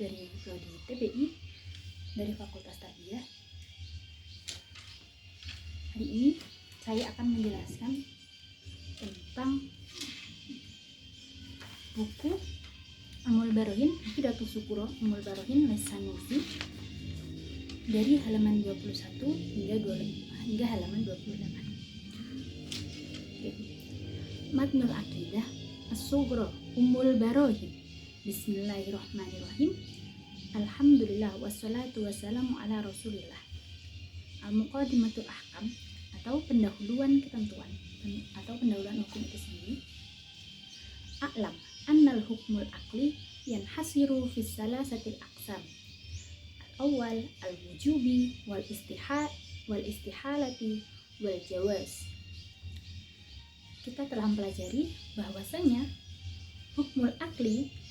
dari Prodi TBI, dari Fakultas Tarbiyah. Hari ini saya akan menjelaskan tentang buku Ummul Barohin, Hidayatus Sukuro Ummul Barohin Sanusi, dari halaman 21 hingga halaman 28. Matnul Aqidah As-Sughra Ummul Barohin. Bismillahirrahmanirrahim. Alhamdulillah wassalatu wassalamu ala Rasulillah. Al-Muqaddimatul Ahkam, atau pendahuluan ketentuan atau pendahuluan hukum itu sendiri. A'lam annal hukmul aqli yanhasiru fi salasatil aqsam. Al-awwal al-wujubi wal istihalati wal jawaz. Kita telah mempelajari bahwasanya hukmul aqli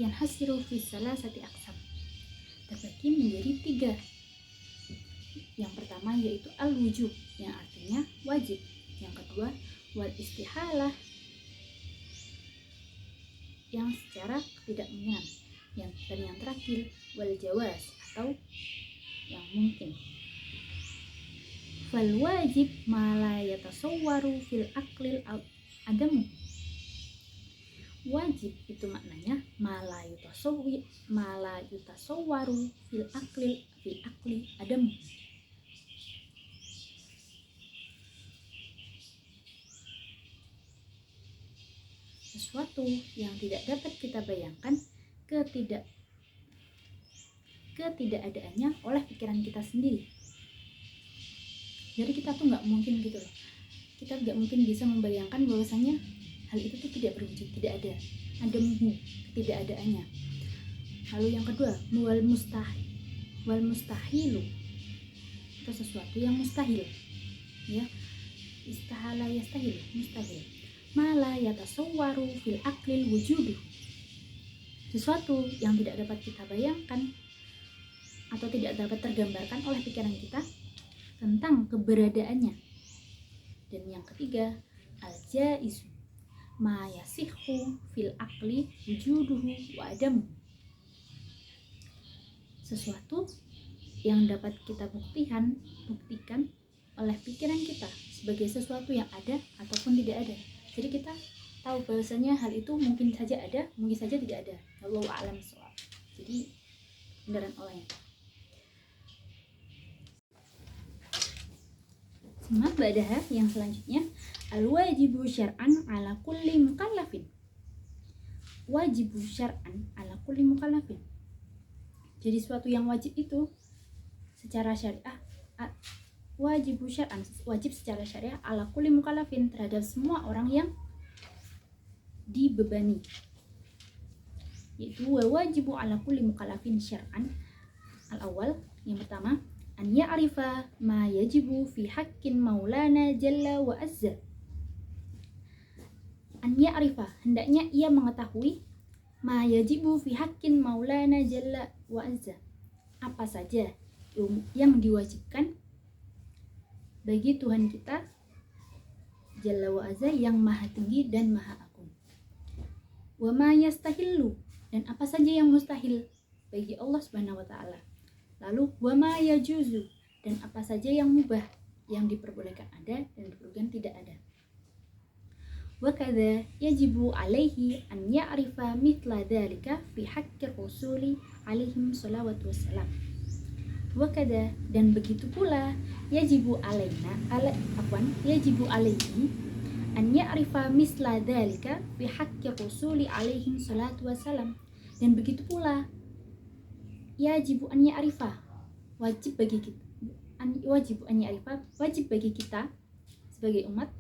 yanhasiru fi salasati aqsam, terbagi menjadi 3. Yang pertama yaitu al-wujub, yang artinya wajib. Yang kedua wal istihalah, yang secara ketidakmungkinan. Dan yang terakhir wal jawaz, atau yang mungkin. Fal wajib ma la yatasawwaru fil aqlil adamu. Wajib itu maknanya ma la yatasawwaru fil aqli adamu. Sesuatu yang tidak dapat kita bayangkan ketidakadaannya oleh pikiran kita sendiri. Jadi kita tuh nggak mungkin gitu loh. Kita nggak mungkin bisa membayangkan bahwasanya hal itu tuh tidak berwujud, tidak ada. Adamu, ketidakadaannya. Lalu yang kedua, wal mustahilu, itu sesuatu yang mustahil. Ya, istahala yastahil, mustahil. Mala yatasawwaru fil aqlil wujudu, sesuatu yang tidak dapat kita bayangkan atau tidak dapat tergambarkan oleh pikiran kita tentang keberadaannya. Dan yang ketiga, al-jaizu ma yasihhu fil aqli wujuduhu wa adamu, sesuatu yang dapat kita buktikan oleh pikiran kita sebagai sesuatu yang ada ataupun tidak ada. Jadi kita tahu bahwasanya hal itu mungkin saja ada, mungkin saja tidak ada. Wallahu a'lam bishawab. Jadi beneran olehnya. Semat badaha, yang selanjutnya, al-wajibu syar'an ala kulli mukallafin. Wajibu syar'an ala kulli mukallafin. Jadi suatu yang wajib itu secara syariah, wajibu syar'an, wajib secara syariah ala kulli mukallafin, terhadap semua orang yang dibebani. Yaitu wajibu ala kulli mukallafin syar'an. Al-awwal, yang pertama, an ya'rifa ma yajibu fi haqqin maulana jalla wa azza. An ya'rifa, hendaknya ia mengetahui, ma yajibu fi haqqin maulana jalla wa azza, apa saja yang diwajibkan bagi Tuhan kita Jalla wa Azza, yang maha tinggi dan maha agung. Wa ma yastahillu, dan apa saja yang mustahil bagi Allah Subhanahu wa taala. Lalu wa ma yajuzu, dan apa saja yang mubah, yang diperbolehkan ada dan diperbolehkan tidak ada. Wa kadza yajibu alaihi an ya'rifa mithla dzalika fi haqqi rasuli alaihim shalawatu wassalam. Wakada, dan begitu pula yajibu alaihi an ya'rifa misla dzalika fi haqqi rasuli alaihim salatu wassalam. Dan begitu pula yajibu an ya'rifa, wajib bagi kita sebagai umat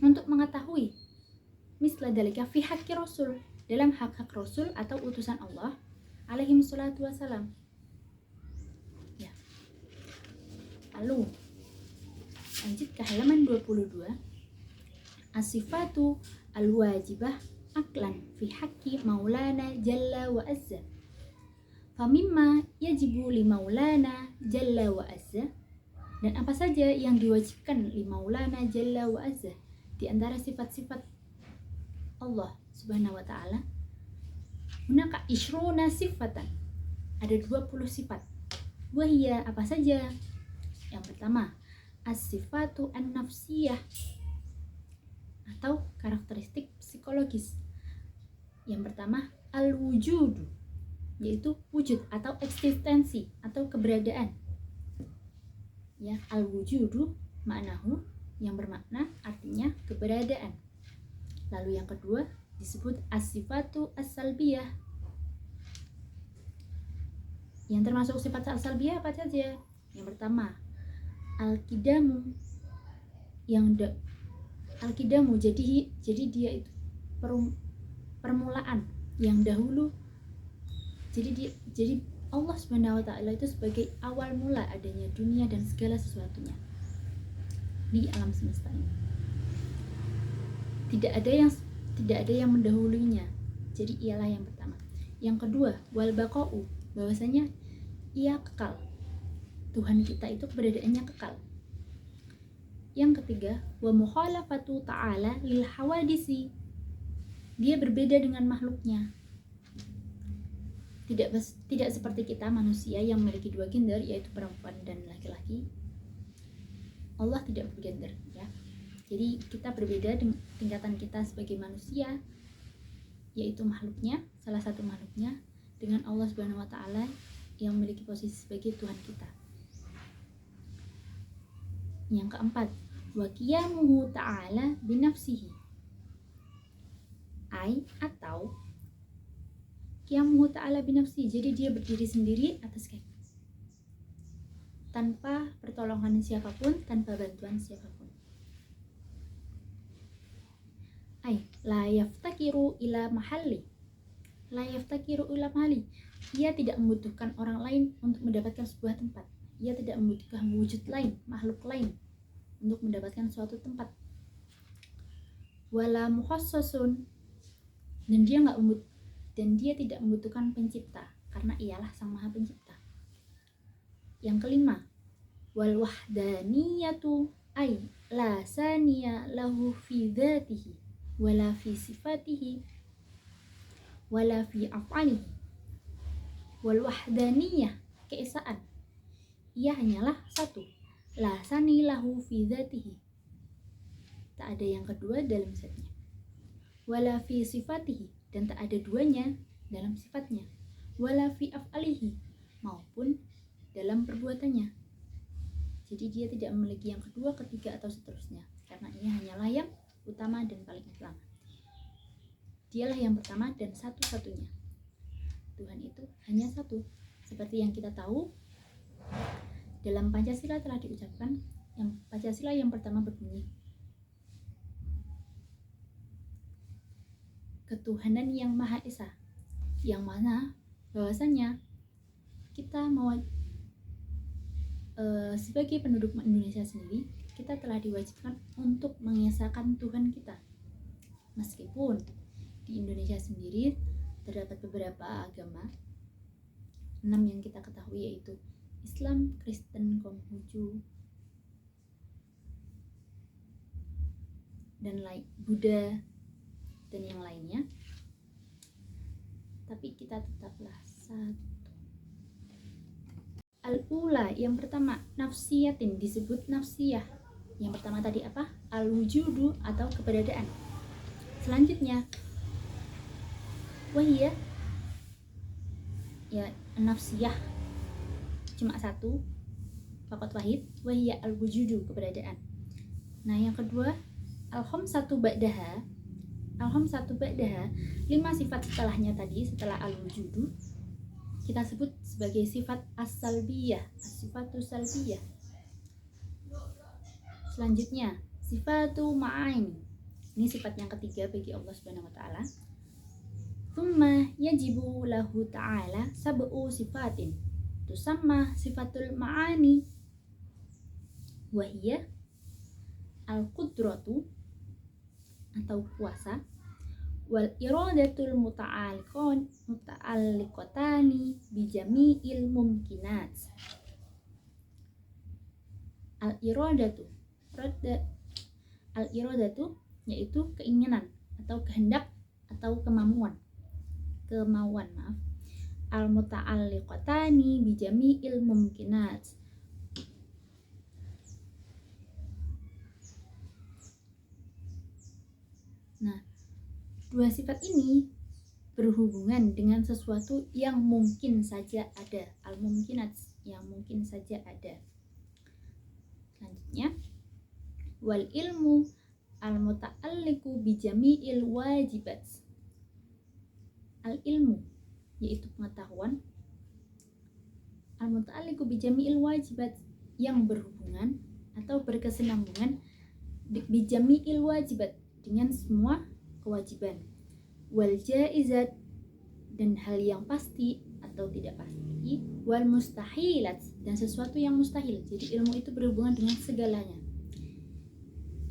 untuk mengetahui misla dzalika fi haqqi rasul, dalam hak-hak rasul atau utusan Allah alaihim salatu wassalam. Lalu lanjut ke halaman 22. As-sifatu al-wajibah aklan fi haqqi maulana jalla wa azza. Famimma yajibu li maulana jalla wa azza, dan apa saja yang diwajibkan li maulana jalla wa azza di antara sifat-sifat Allah Subhanahu wa taala. Hunaka ishruna sifatan. Ada 20 sifat. Wahia apa saja? Yang pertama, as-sifatu an-nafsiyah atau karakteristik psikologis. Yang pertama, al-wujudu, yaitu wujud atau eksistensi atau keberadaan. Ya, al-wujudu maknahu yang bermakna artinya keberadaan. Lalu yang kedua disebut as-sifatu as-salbiyah. Yang termasuk sifat as-salbiyah apa saja? Yang pertama, al-qidamu. Al-qidamu jadi dia itu permulaan yang dahulu. Jadi Allah Subhanahu wa taala itu sebagai awal mula adanya dunia dan segala sesuatunya di alam semesta ini. Tidak ada yang mendahulunya. Jadi ialah yang pertama. Yang kedua, wal baqa'u, bahwasanya ia kekal. Tuhan kita itu keberadaannya kekal. Yang ketiga, wa mukhalafatu ta'ala lil hawadisi. Dia berbeda dengan makhluknya. Tidak seperti kita manusia yang memiliki dua gender, yaitu perempuan dan laki-laki. Allah tidak bergender, ya. Jadi kita berbeda dengan tingkatan kita sebagai manusia, yaitu makhluknya, salah satu makhluknya, dengan Allah Subhanahu wa taala yang memiliki posisi sebagai Tuhan kita. Yang keempat, wa qiyamuhu ta'ala binafsihi. Atau qiyamuhu ta'ala binafsihi, jadi dia berdiri sendiri atas kaki, tanpa pertolongan siapapun, tanpa bantuan siapapun. La yaftakiru ila mahalli. La yaftakiru ila mahalli. Ia tidak membutuhkan orang lain untuk mendapatkan sebuah tempat. Ia tidak membutuhkan wujud lain, makhluk lain untuk mendapatkan suatu tempat. Wala mukhassasun, dan dia tidak membutuhkan pencipta, karena ialah Sang Maha Pencipta. Yang kelima, wal wahdaniyatu la saniya lahu fi dzatihi wala fi sifatihi wala fi af'alihi. Wal wahdaniyah, keesaan, ia hanyalah satu. La sani lahu fi dzatihi, tak ada yang kedua dalam zatnya. Wala fi sifatihi, dan tak ada duanya dalam sifatnya. Wala fi af'alihi, maupun dalam perbuatannya. Jadi dia tidak memiliki yang kedua, ketiga, atau seterusnya, karena ia hanyalah yang utama dan paling utama. Dialah yang pertama dan satu-satunya. Tuhan itu hanya satu. Seperti yang kita tahu, dalam Pancasila telah diucapkan, Pancasila yang pertama berbunyi, ketuhanan yang Maha Esa, yang mana bahwasanya kita mau sebagai penduduk Indonesia sendiri, kita telah diwajibkan untuk mengesahkan Tuhan kita. Meskipun di Indonesia sendiri terdapat beberapa agama, 6 yang kita ketahui, yaitu Islam, Kristen, Konghucu, dan Buddha, dan yang lainnya. Tapi kita tetaplah satu. Al-ula, yang pertama, nafsiyatin, disebut nafsiyah. Yang pertama tadi apa? Al-wujudu atau keberadaan. Selanjutnya, wahiyah, ya, nafsiyah cuma satu, faqat wahid, wahiyah al-wujudu, keberadaan. Nah, yang kedua, al-khamsatu ba'daha. Al-khamsatu ba'daha, 5 sifat setelahnya tadi, setelah al-wujudu, kita sebut sebagai sifat as-salbiyah, as-sifatu salbiyah. Selanjutnya, sifatu ma'ani. Ini sifat yang ketiga bagi Allah Subhanahu wa taala. Tsumma yajibu lahu ta'ala sab'u sifatin tusamma sifatul ma'ani wa hiya al-qudratu atau kuasa, wal iradatul muta'alliqatani bi jami'il mumkinat. Al-iradatu yaitu keinginan atau kehendak atau kemampuan. berkemauan, al-muta'alliqatani bijami'il mumkinat. Nah, dua sifat ini berhubungan dengan sesuatu yang mungkin saja ada, al-mumkinat, yang mungkin saja ada. Selanjutnya, wal ilmu al-muta'alliqu bijami'il wajibat. Al-ilmu yaitu pengetahuan, al-muta'alliqu bijami'il wajibat yang berhubungan atau berkesinambungan bijami'il wajibat dengan semua kewajiban, wal jaizat dan hal yang pasti atau tidak pasti, wal mustahilat dan sesuatu yang mustahil. Jadi ilmu itu berhubungan dengan segalanya,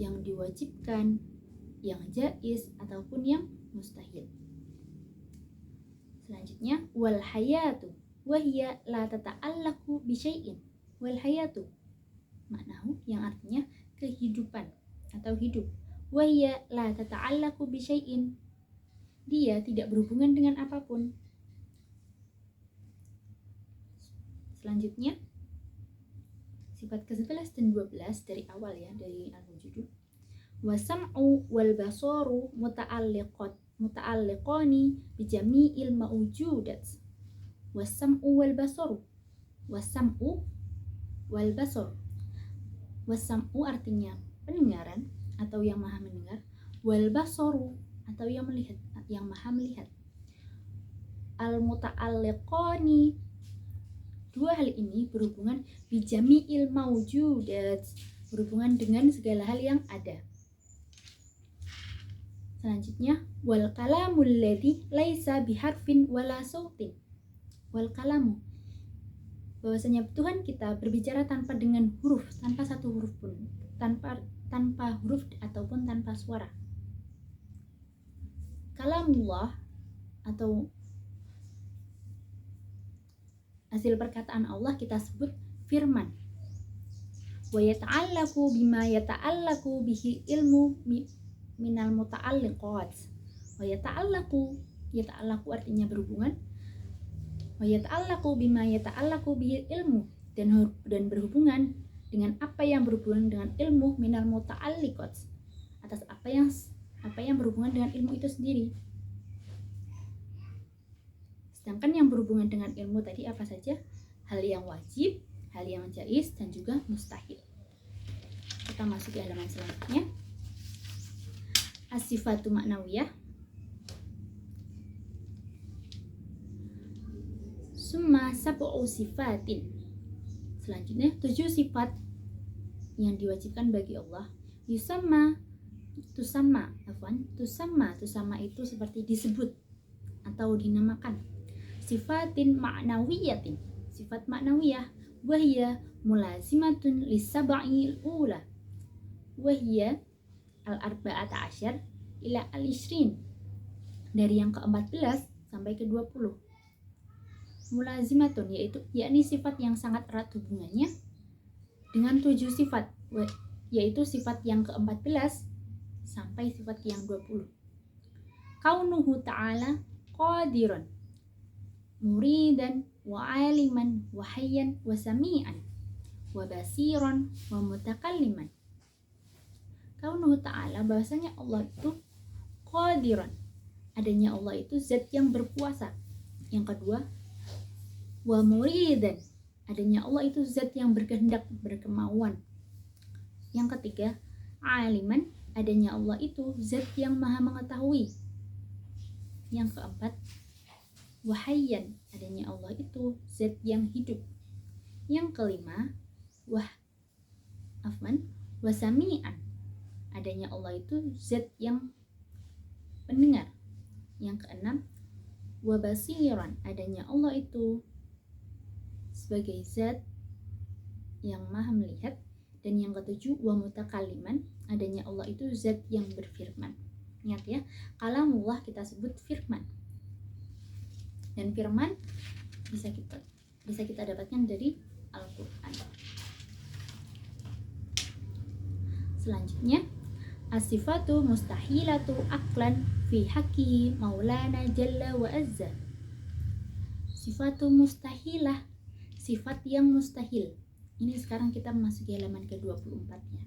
yang diwajibkan, yang jaiz ataupun yang mustahil. Selanjutnya, wal hayatu wa hiya la tata'allaqu bi syai'in. Wal hayatu maknahu yang artinya kehidupan atau hidup. Wa hiya la tata'allaqu bi syai'in. Dia tidak berhubungan dengan apapun. Selanjutnya, sifat ke-11 dan 12 dari awal ya, dari al-wujud. Wasam'u wal basaru muta'alliqani bijami'il mawjudat. Wasam'u wal basaru. Wasam'u wal basar. Wasam'u artinya pendengaran atau yang maha mendengar, wal basaru atau yang melihat, yang maha melihat. Al muta'alliqani, dua hal ini berhubungan bijami'il mawjudat, berhubungan dengan segala hal yang ada. Selanjutnya, wal kalamul ladzi laisa biharfin wala sautin. Wal kalamu, bahwasanya Tuhan kita berbicara tanpa dengan huruf, tanpa satu huruf pun, tanpa huruf ataupun tanpa suara. Kalamullah atau hasil perkataan Allah kita sebut firman. Wa yata'allaqu bima yata'allaqu bihi ilmu minal muta'alliqat. Wa yata'allaqu artinya berhubungan. Wa yata'allaqu bima yata'allaqu bihi ilmu, dan berhubungan dengan apa yang berhubungan dengan ilmu minal muta'alliqat, atas apa yang berhubungan dengan ilmu itu sendiri. Sedangkan yang berhubungan dengan ilmu tadi apa saja? Hal yang wajib, hal yang jaiz, dan juga mustahil. Kita masuk ke halaman selanjutnya. As-sifatu ma'nawiyah. Summa sab'u sifatin. Selanjutnya 7 sifat yang diwajibkan bagi Allah. Tusamma itu seperti disebut atau dinamakan. Sifatin ma'nawiyatin, sifat ma'nawiyah, wahya mulazimatun lisab'il ula, wahya al-arba'ata asyar ila al-ishrin, dari yang ke-14 sampai ke-20. Mulazimatun yakni sifat yang sangat erat hubungannya dengan 7 sifat, yaitu sifat yang ke-14 sampai sifat yang 20. Kaunuhu ta'ala qadiran, muridan, wa aliman, wa hayyan, wa sami'an, wa basiran, wa mutakalliman. Kaunuhu ta'ala, bahwasanya Allah itu qadiran, adanya Allah itu zat yang berkuasa. Yang kedua, wa muridan, adanya Allah itu zat yang berkehendak, berkemauan. Yang ketiga, aliman, adanya Allah itu zat yang maha mengetahui. Yang keempat, wahayyan, adanya Allah itu zat yang hidup. Yang kelima, wasami'an, adanya Allah itu zat yang pendengar. Yang keenam, wabasiran, adanya Allah itu sebagai zat yang maha melihat. Dan yang ketujuh, wa mutakalliman, adanya Allah itu zat yang berfirman. Ingat ya, kalamullah kita sebut firman. Dan firman bisa kita dapatkan dari Al-Qur'an. Selanjutnya, as-sifatu mustahilatu aqlan fi haqqi maulana jalla wa azza. Sifatu mustahilah, sifat yang mustahil. Ini sekarang kita memasuki halaman ke-24 ya.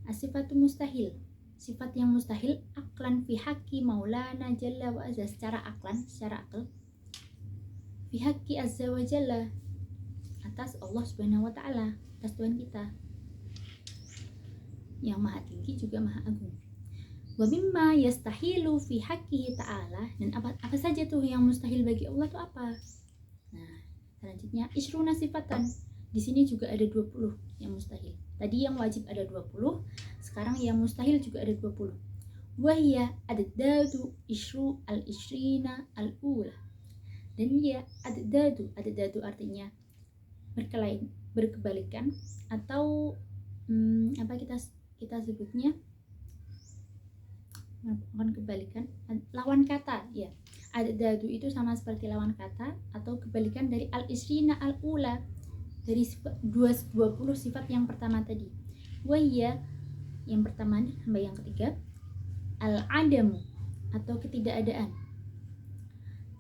As-sifatu mustahil, sifat yang mustahil aklan fi haqqi maulana jalla wa azza, secara aklan, secara akal. Fi haqqi azza wa jalla, atas Allah Subhanahu wa taala, atas Tuhan kita yang maha tinggi juga maha agung. Wa mimma yastahilu fi haqqihi ta'ala, dan apa saja tuh yang mustahil bagi Allah tuh apa? Nah, selanjutnya isruna sifatan. Di sini juga ada 20 yang mustahil. Tadi yang wajib ada 20, sekarang yang mustahil juga ada 20. Wa hiya adadadu isru al-isrina al-ula. Dan ya adadadu artinya berkebalikan atau apa kita sebutnya bukan kebalikan, lawan kata ya. Adadadu itu sama seperti lawan kata atau kebalikan dari al-isrina al-ula, dari 20 sifat yang pertama tadi. Wahya yang pertama sampai yang ketiga, al-adamu atau ketidakadaan.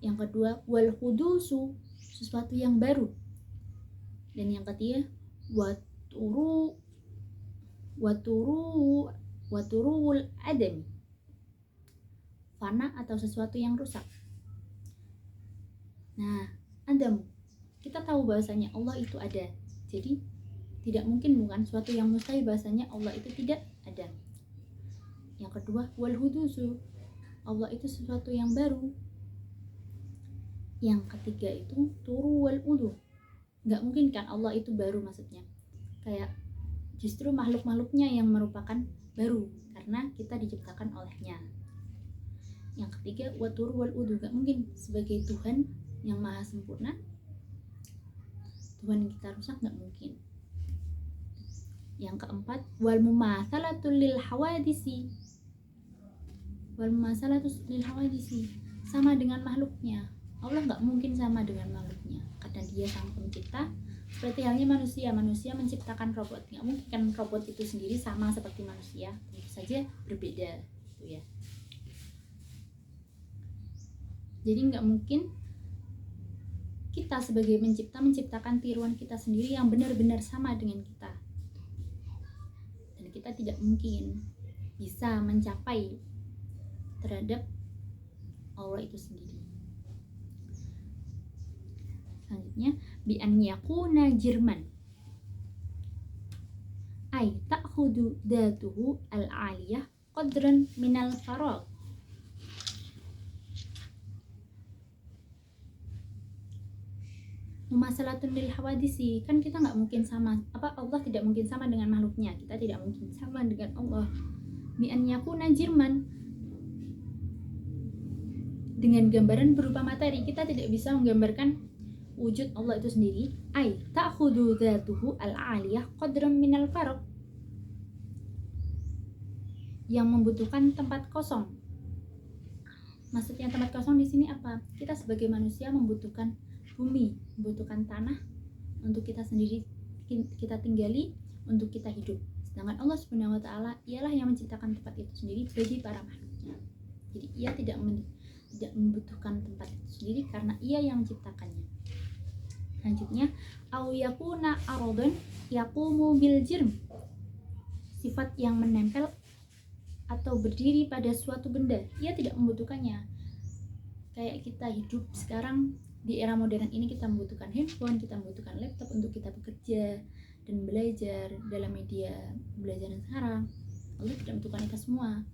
Yang kedua, wal hudusu, sesuatu yang baru. Dan yang ketiga, waturul adami, fana atau sesuatu yang rusak. Nah, adam, kita tahu bahasanya Allah itu ada. Jadi tidak mungkin bukan suatu yang mustahil bahasanya Allah itu tidak ada. Yang kedua, wal hudusu, Allah itu sesuatu yang baru. Yang ketiga itu turu wal ulu, nggak mungkin kan Allah itu baru, maksudnya kayak justru makhluk-makhluknya yang merupakan baru karena kita diciptakan olehnya. Yang ketiga waturu wal udu, nggak mungkin sebagai Tuhan yang maha sempurna Tuhan kita rusak, nggak mungkin. Yang keempat wal mumatsalatu lil hawadisi, sama dengan makhluknya. Allah nggak mungkin sama dengan makhluknya karena dia sang pencipta. Seperti halnya manusia menciptakan robot, nggak mungkin kan robot itu sendiri sama seperti manusia, tentu saja berbeda gitu ya. Jadi nggak mungkin kita sebagai pencipta menciptakan tiruan kita sendiri yang benar-benar sama dengan kita, dan kita tidak mungkin bisa mencapai terhadap Allah itu sendiri. Selanjutnya bi an yakuna jirman ay ta'khudu datuhu al-aliyah qadran minal faragh. Mumasalatun lil hawadisi, kan kita nggak mungkin sama, Allah tidak mungkin sama dengan makhluknya, kita tidak mungkin sama dengan Allah. Bi an yakuna jirman, dengan gambaran berupa materi, kita tidak bisa menggambarkan wujud Allah itu sendiri. Ay ta'khudu dzatuhu al-aliyah qadran minal farq, yang membutuhkan tempat kosong. Maksudnya tempat kosong di sini apa? Kita sebagai manusia membutuhkan bumi, membutuhkan tanah untuk kita sendiri kita tinggali, untuk kita hidup. Sedangkan Allah Subhanahu wa taala ialah yang menciptakan tempat itu sendiri bagi para makhluknya. Jadi ia tidak membutuhkan tempat itu sendiri karena ia yang menciptakannya. Selanjutnya au yakuna aradan yaqumu bil jirm, sifat yang menempel atau berdiri pada suatu benda, ia tidak membutuhkannya. Kayak kita hidup sekarang di era modern ini, kita membutuhkan handphone, kita membutuhkan laptop untuk kita bekerja dan belajar dalam media belajar sekarang. Allah tidak membutuhkan itu semua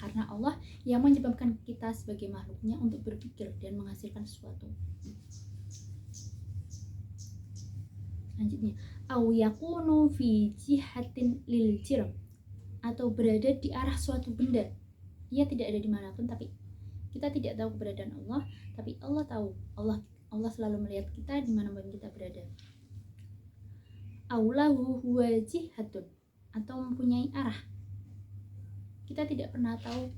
karena Allah yang menyebabkan kita sebagai makhluknya untuk berpikir dan menghasilkan sesuatu. Selanjutnya au yakunu fi jihatin lil jirm, atau berada di arah suatu benda. Ia tidak ada dimanapun, tapi kita tidak tahu keberadaan Allah, tapi Allah tahu. Allah selalu melihat kita dimanapun kita berada. Aulahu huwa jihatun, atau mempunyai arah. Kita tidak pernah tahu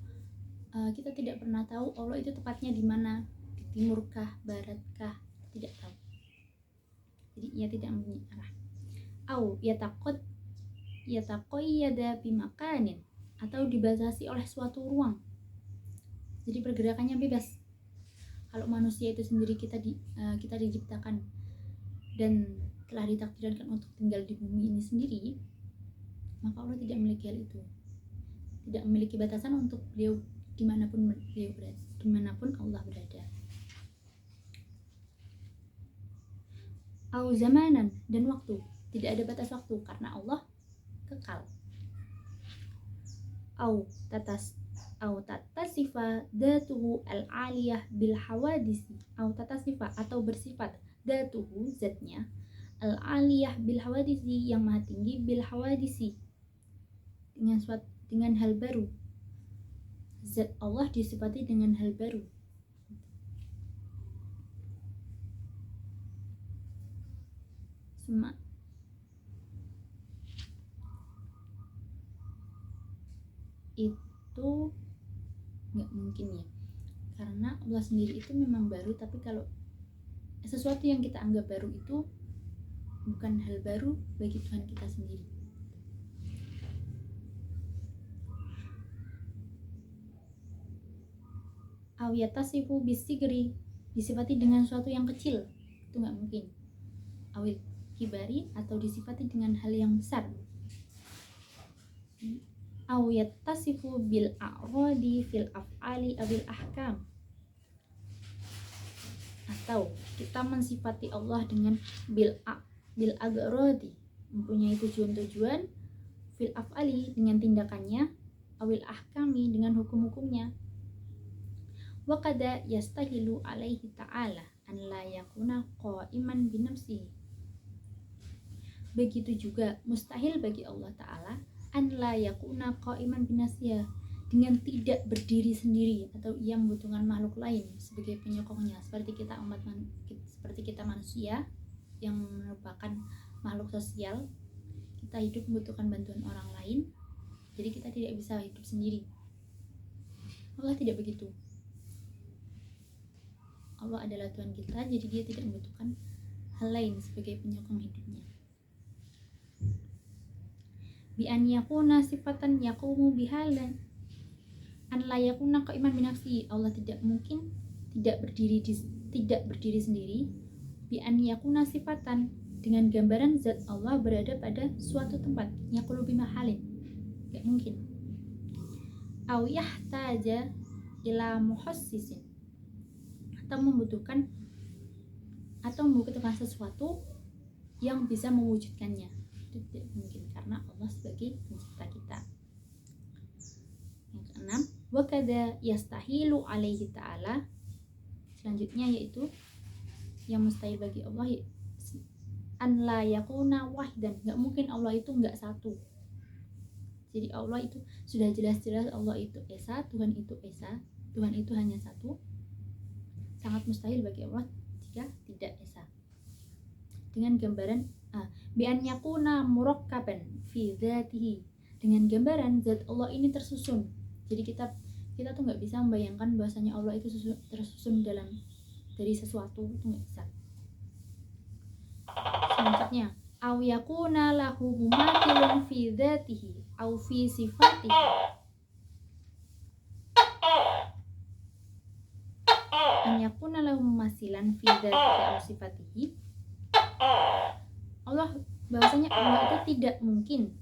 Allah itu tepatnya di mana, di timurkah, baratkah, tidak tahu. Jadi ia tidak mempunyai arah. Au yataqayyada bimakanin, atau dibatasi oleh suatu ruang. Jadi pergerakannya bebas. Kalau manusia itu sendiri kita diciptakan dan telah ditakdirkan untuk tinggal di bumi ini sendiri, maka Allah tidak memiliki hal itu, tidak memiliki batasan untuk beliau dimanapun beliau berada, dimanapun Allah berada. Au zamanan, dan waktu, tidak ada batas waktu karena Allah kekal. Au tatasifa datuhu al-aliyah bil hawadisi, au tatasifa atau bersifat datuhu zatnya al-aliyah bil hawadisi yang maha tinggi bil hawadisi dengan hal baru. Zat Allah disifati dengan hal baru. Itu nggak mungkin ya, karena Allah sendiri itu memang baru, tapi kalau sesuatu yang kita anggap baru itu bukan hal baru bagi Tuhan kita sendiri. Awiyatasifu bisigri, disifati dengan sesuatu yang kecil, itu nggak mungkin. Awil kibari, atau disifati dengan hal yang besar. Awiyatasifu bil a'radi fil af'ali awil ahkam, atau kita mensifati Allah dengan bil agrodi, mempunyai tujuan-tujuan, fil af'ali dengan tindakannya, awil ahkami dengan hukum-hukumnya. Wa qada yastahilu alaihi ta'ala an la yakuna qa'iman binafsihi, begitu juga mustahil bagi Allah Ta'ala an la yakuna qa'iman binafsihi, dengan tidak berdiri sendiri atau ia membutuhkan makhluk lain sebagai penyokongnya, seperti kita manusia yang merupakan makhluk sosial. Kita hidup membutuhkan bantuan orang lain, jadi kita tidak bisa hidup sendiri. Allah tidak begitu. Allah adalah Tuhan kita, jadi dia tidak membutuhkan hal lain sebagai penyokong hidupnya. Bi an yakuna sifatan yaqumu bihalan an la yakuna qa'iman bi nafsi, Allah tidak mungkin tidak berdiri sendiri. Bi an yakuna sifatan, dengan gambaran zat Allah berada pada suatu tempat, yaqulu bi mahalin, enggak mungkin. Aw yahtaja ila muhassisin, atau membutuhkan sesuatu yang bisa mewujudkannya, itu tidak mungkin karena Allah sebagai pencipta kita. Yang keenam, wa kadza yastahilu alaihi ta'ala, selanjutnya yaitu yang mustahil bagi Allah an la yakuna wahidan, nggak mungkin Allah itu nggak satu. Jadi Allah itu sudah jelas-jelas Allah itu esa, Tuhan itu esa, Tuhan itu hanya satu. Sangat mustahil bagi Allah jika tidak esa. Dengan gambaran bi an yakuna murakkaban fi dzatihi, dengan gambaran zat Allah ini tersusun. Jadi kita tuh nggak bisa membayangkan bahwasanya Allah itu tersusun dari sesuatu, itu nggak bisa. Selanjutnya, aw yakuna lahu mumathilun fi dzatihi aw fi sifatihi, an yakuna lahu mumasilan fi dzatihi aw sifatihi. Allah bahwasanya Allah itu tidak mungkin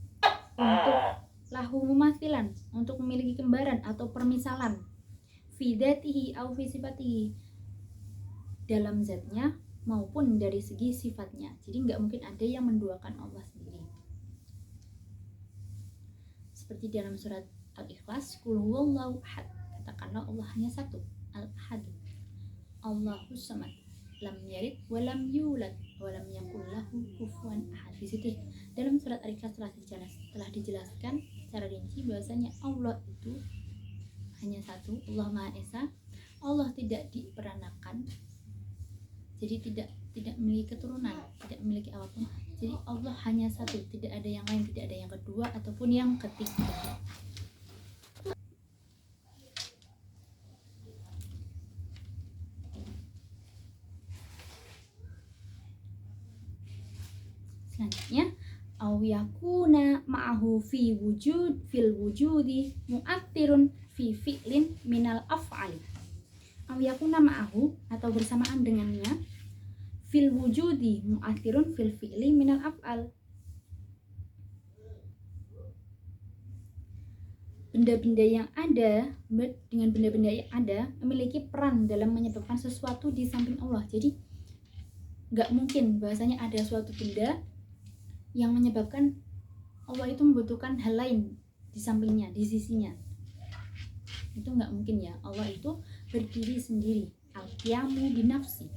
untuk lahu mumathilan, untuk memiliki kembaran atau permisalan, fi dzatihi aw fi sifatihi, dalam zatnya maupun dari segi sifatnya. Jadi nggak mungkin ada yang menduakan Allah sendiri. Seperti dalam surat Al-Ikhlas, qul huwallahu ahad, katakanlah Allah hanya satu, al-ahad, Allahus samad, lam yalid wa lam yulad wa lam yakul lahu kufuwan ahad. Di situ dalam surat Al-Ikhlas telah dijelaskan secara rinci bahwasanya Allah itu hanya satu, Allah Maha Esa. Allah tidak diperanakan, jadi tidak memiliki keturunan, tidak memiliki apapun. Jadi Allah hanya satu, tidak ada yang lain, tidak ada yang kedua ataupun yang ketiga. Selanjutnya, aw yakuna ma'ahu fil wujudi mu'attirun fi fi'lin minal af'ali aw yakuna ma'ahu atau bersamaan dengannya fil wujudi mu'athirun fil fi'li minal af'al. Benda-benda yang ada dengan benda-benda yang ada memiliki peran dalam menyebabkan sesuatu di samping Allah. Jadi nggak mungkin bahwasanya ada suatu benda yang menyebabkan Allah itu membutuhkan hal lain di sampingnya, di sisinya. Itu nggak mungkin ya. Allah itu berdiri sendiri, al-qiyamu binafsi.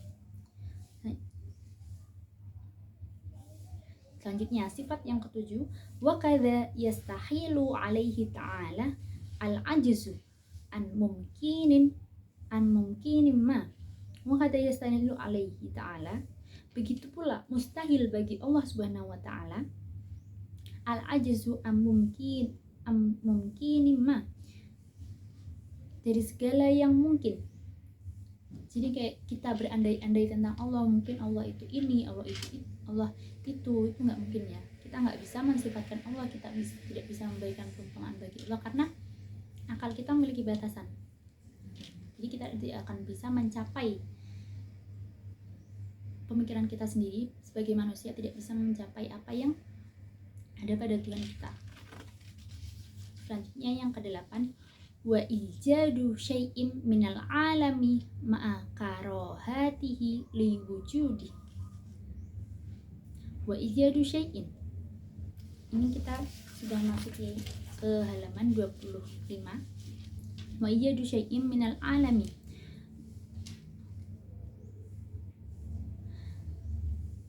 Selanjutnya sifat yang ketujuh, wa kadza yastahilu alaihi ta'ala al-ajzu an mumkinin ma. Wa kadza yastahilu alaihi ta'ala, begitu pula mustahil bagi Allah Subhanahu wa taala al-ajzu an mumkinin ma, dari segala yang mungkin. Jadi kayak kita berandai-andai tentang Allah, mungkin Allah itu ini, Allah itu nggak mungkin ya. Kita nggak bisa mensifatkan Allah, kita tidak bisa memberikan perumpamaan bagi Allah karena akal kita memiliki batasan. Jadi kita tidak akan bisa mencapai pemikiran kita sendiri sebagai manusia, tidak bisa mencapai apa yang ada pada Tuhan kita. Selanjutnya yang ke-8, wa ijadu syai'im minal alami ma'a karohatihi li wujudi. Wa ijadu syai'in, ini kita sudah masuk ke halaman 25. Wa ijadu syai'im minal alami,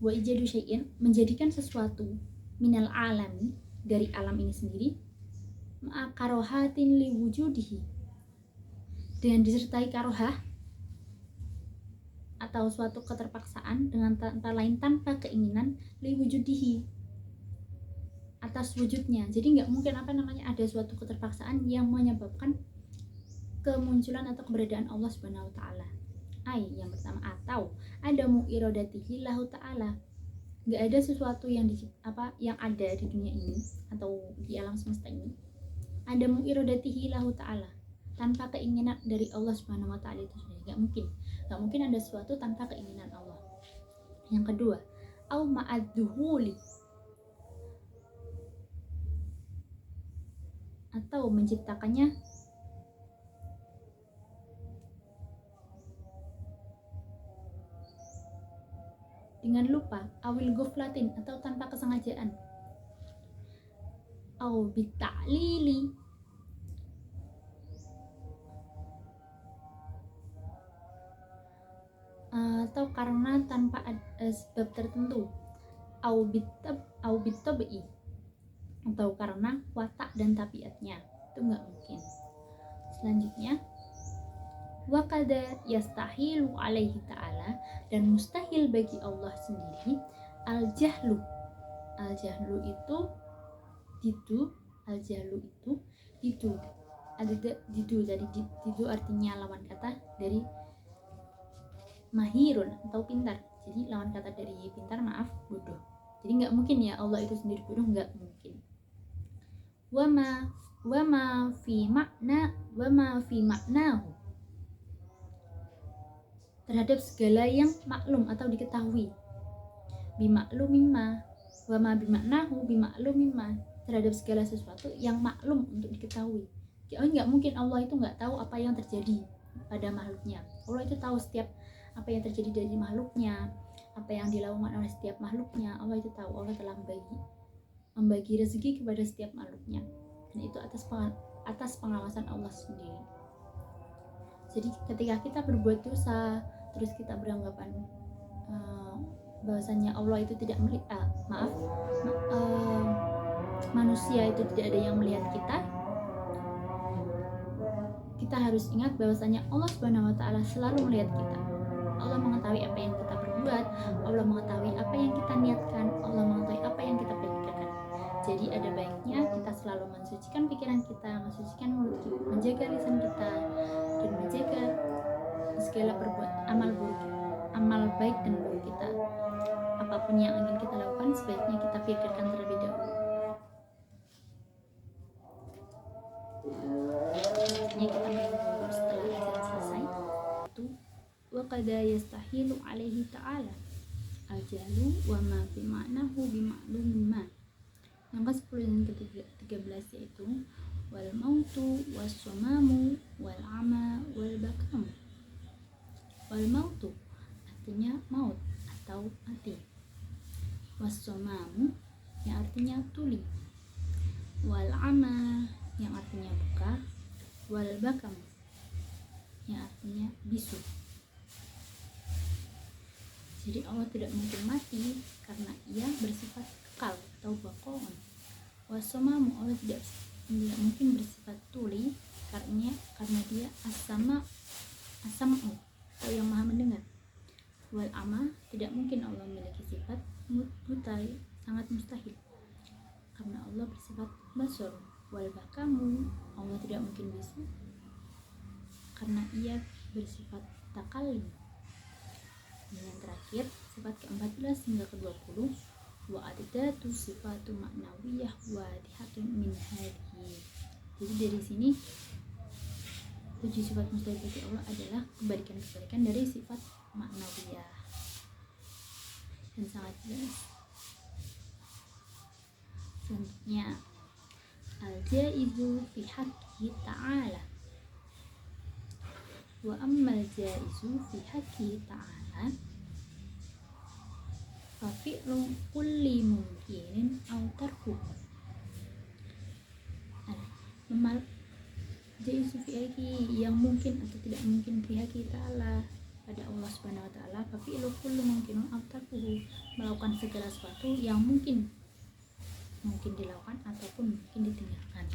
wa ijadu syai'in, menjadikan sesuatu, minal alami, dari alam ini sendiri, ma'akarohatin li wujudihi, dengan disertai karohah atau suatu keterpaksaan dengan lain tanpa keinginan, li wujudihi, atas wujudnya. Jadi nggak mungkin ada suatu keterpaksaan yang menyebabkan kemunculan atau keberadaan Allah Subhanahu wa taala. Yang pertama, atau ada mu'irodatihi lahu ta'ala, nggak ada sesuatu yang ada di dunia ini atau di alam semesta ini, ada mu'irodatihi lahu ta'ala, tanpa keinginan dari Allah Subhanahu wa taala itu sendiri. Nggak mungkin ada sesuatu tanpa keinginan Allah. Yang kedua, au ma'adzuhuli, atau menciptakannya dengan lupa, awil ghaflatin, atau tanpa kesengajaan, au bita'lili, atau karena tanpa sebab tertentu, au bitab'i, atau karena watak dan tabiatnya. Itu nggak mungkin. Selanjutnya, wa qada yastahilu alaihi ta'ala, dan mustahil bagi Allah sendiri, al-jahlu itu didu, dari didu artinya lawan kata dari mahirun atau pintar. Jadi lawan kata dari pintar, bodoh. Jadi nggak mungkin ya Allah itu sendiri bodoh, nggak mungkin. Wama fi maknahu, terhadap segala yang maklum atau diketahui. Bimaklumimma, wama bimaknahu bimaklumimma, terhadap segala sesuatu yang maklum untuk diketahui. Nggak mungkin Allah itu nggak tahu apa yang terjadi pada makhluknya. Allah itu tahu setiap apa yang terjadi dari makhluknya, apa yang dilakukan oleh setiap makhluknya. Allah itu tahu. Allah telah membagi rezeki kepada setiap makhluknya, dan itu atas pengawasan Allah sendiri. Jadi ketika kita berbuat dosa, terus kita beranggapan bahwasanya Allah itu tidak melihat, manusia itu tidak ada yang melihat kita harus ingat bahwasanya Allah Subhanahu wa taala selalu melihat kita. Allah mengetahui apa yang kita perbuat, Allah mengetahui apa yang kita niatkan, Allah mengetahui apa yang kita pikirkan. Jadi ada baiknya kita selalu mensucikan pikiran kita, mensucikan mulut kita, menjaga lisan kita, dan menjaga segala amal baik dan buruk kita. Apapun yang ingin kita lakukan, sebaiknya kita pikirkan terlebih dahulu. Ini fahada yastahilu alaihi ta'ala al-jahlu wa ma bima'nahu bima'lumin ma. Yang ke-10 dan ke-13 yaitu wal mautu was sumamu wal ama wal bakam. Wal mautu artinya maut atau mati. Was sumamu yang artinya tuli. Wal ama yang artinya buka. Wal bakam yang artinya bisu. Jadi Allah tidak mungkin mati karena ia bersifat kekal atau baqaun. Wasamamu Allah tidak mungkin bersifat tuli karena dia as-sama'u atau yang maha mendengar. Wal ama tidak mungkin Allah memiliki sifat buta, sangat mustahil karena Allah bersifat basar. Wal bakamu Allah tidak mungkin bisu karena ia bersifat takallim. Dan yang terakhir sifat ke-14 hingga ke-20 wa adatu sifatu ma'nawiyah wadihatun min hadhihi. Jadi dari sini 7 sifat mustahil bagi Allah adalah kebalikan-kebalikan dari sifat ma'nawiyah dan sangat jelas. Selanjutnya al-jaizu fi haqqi ta'ala. Wa ammal jaizu fi haqqi ta'ala fa fi'lu kulli mungkinin aw tarkuhu. Jaizu fi haqqi yang mungkin atau tidak mungkin fi haqqi ta'ala pada Allah Subhanahu wa taala, fa fi'lu kulli mungkinun aw tarkuhu melakukan segala sesuatu yang mungkin dilakukan ataupun mungkin ditinggalkan.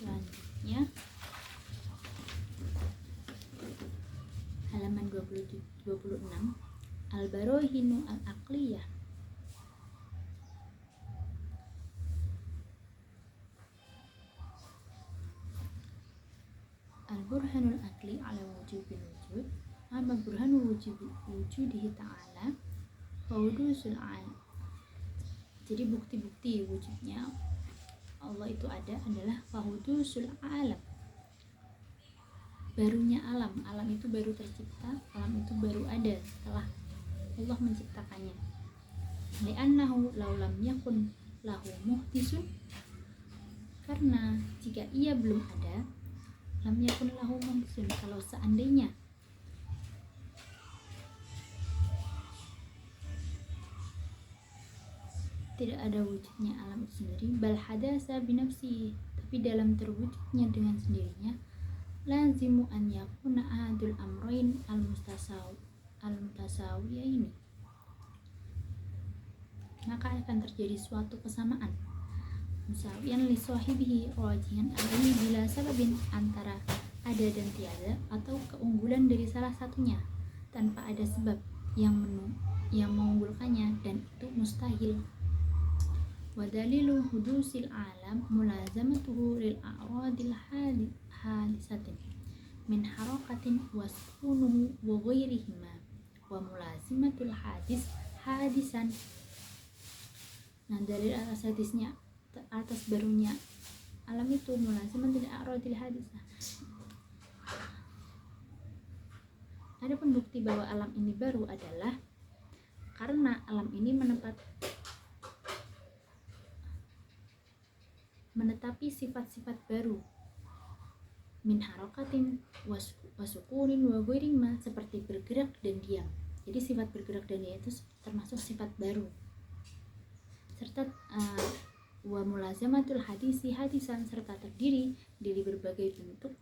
Selanjutnya halaman 26 al-barohinu al-aqliyah. Al-burhanul aqli ala wujubil wujud. Amma burhanu wujudihi ta'ala wa wudusul alam. Jadi bukti-bukti wujudnya Allah itu adalah fahudusul alam, barunya alam. Alam itu baru tercipta, alam itu baru ada setelah Allah menciptakannya. Li'annahu law lam yakun lahu muhdisun, karena jika ia belum ada, lam yakun lahu muhdisun, kalau seandainya tidak ada wujudnya alam itu sendiri, bal hadasa binafsi, tapi dalam terwujudnya dengan sendirinya, lazimu an yakuna ahadul amrain al-mutasawiyaini, maka akan terjadi suatu kesamaan musawiyan li sahibihi rajihan alaihi bila sababin, antara ada dan tiada atau keunggulan dari salah satunya tanpa ada sebab yang mengunggulkannya, dan itu mustahil. Wa dalilu hudusil alam mulazamatuhu lil a'radil halisatin min harakatin wa sukunuhu wa ghairihima wa mulazimatul hadisan. Nah, dari atas hadisnya, atas barunya alam itu mulazimatul a'radil hadisah. Adapun bukti bahwa alam ini baru adalah karena alam ini menetapi sifat-sifat baru min harokatin wasukunin wa ghairihima, seperti bergerak dan diam. Jadi sifat bergerak dan diam itu termasuk sifat baru, serta wa mulazamatul hadisan, serta terdiri dari berbagai bentuk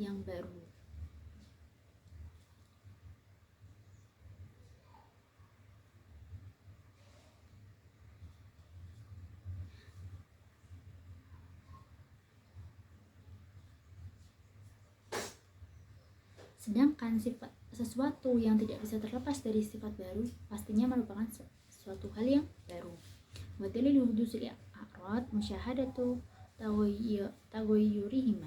yang baru. Sedangkan sesuatu yang tidak bisa terlepas dari sifat baru pastinya merupakan suatu hal yang baru. Wa dalilu hudusil a'rad musyahadatu tagoyyuriha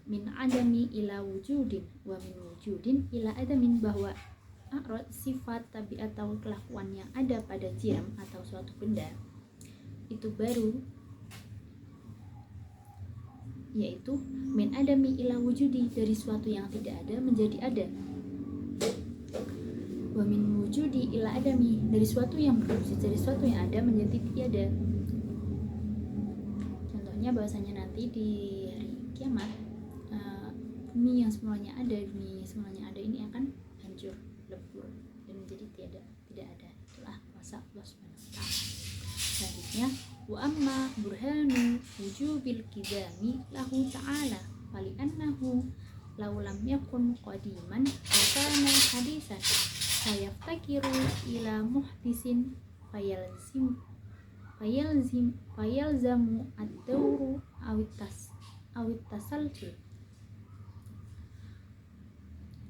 min adami ila wujudin wa min wujudin ila adamin, bahwa a'rad sifat tabiat atau kelakuan yang ada pada jiram atau suatu benda itu baru, yaitu min adami ila wujudi, dari suatu yang tidak ada menjadi ada, wa min wujudi ila adami, dari suatu yang berwujud, dari suatu yang ada menjadi tiada. Contohnya bahwasanya nanti di hari kiamat, bumi yang semulanya ada, ini akan hancur, lebur dan menjadi tiada, tidak ada. Itulah kuasa Allah Subhanahu wa taala. Selanjutnya, wa amma burhanu wujubil qidami lahu ta'ala fali annahu law lam yakun qadiman kana hadisan fayaftakiru ila muhdisin fayalzamu ad-dawru awit tasalsul.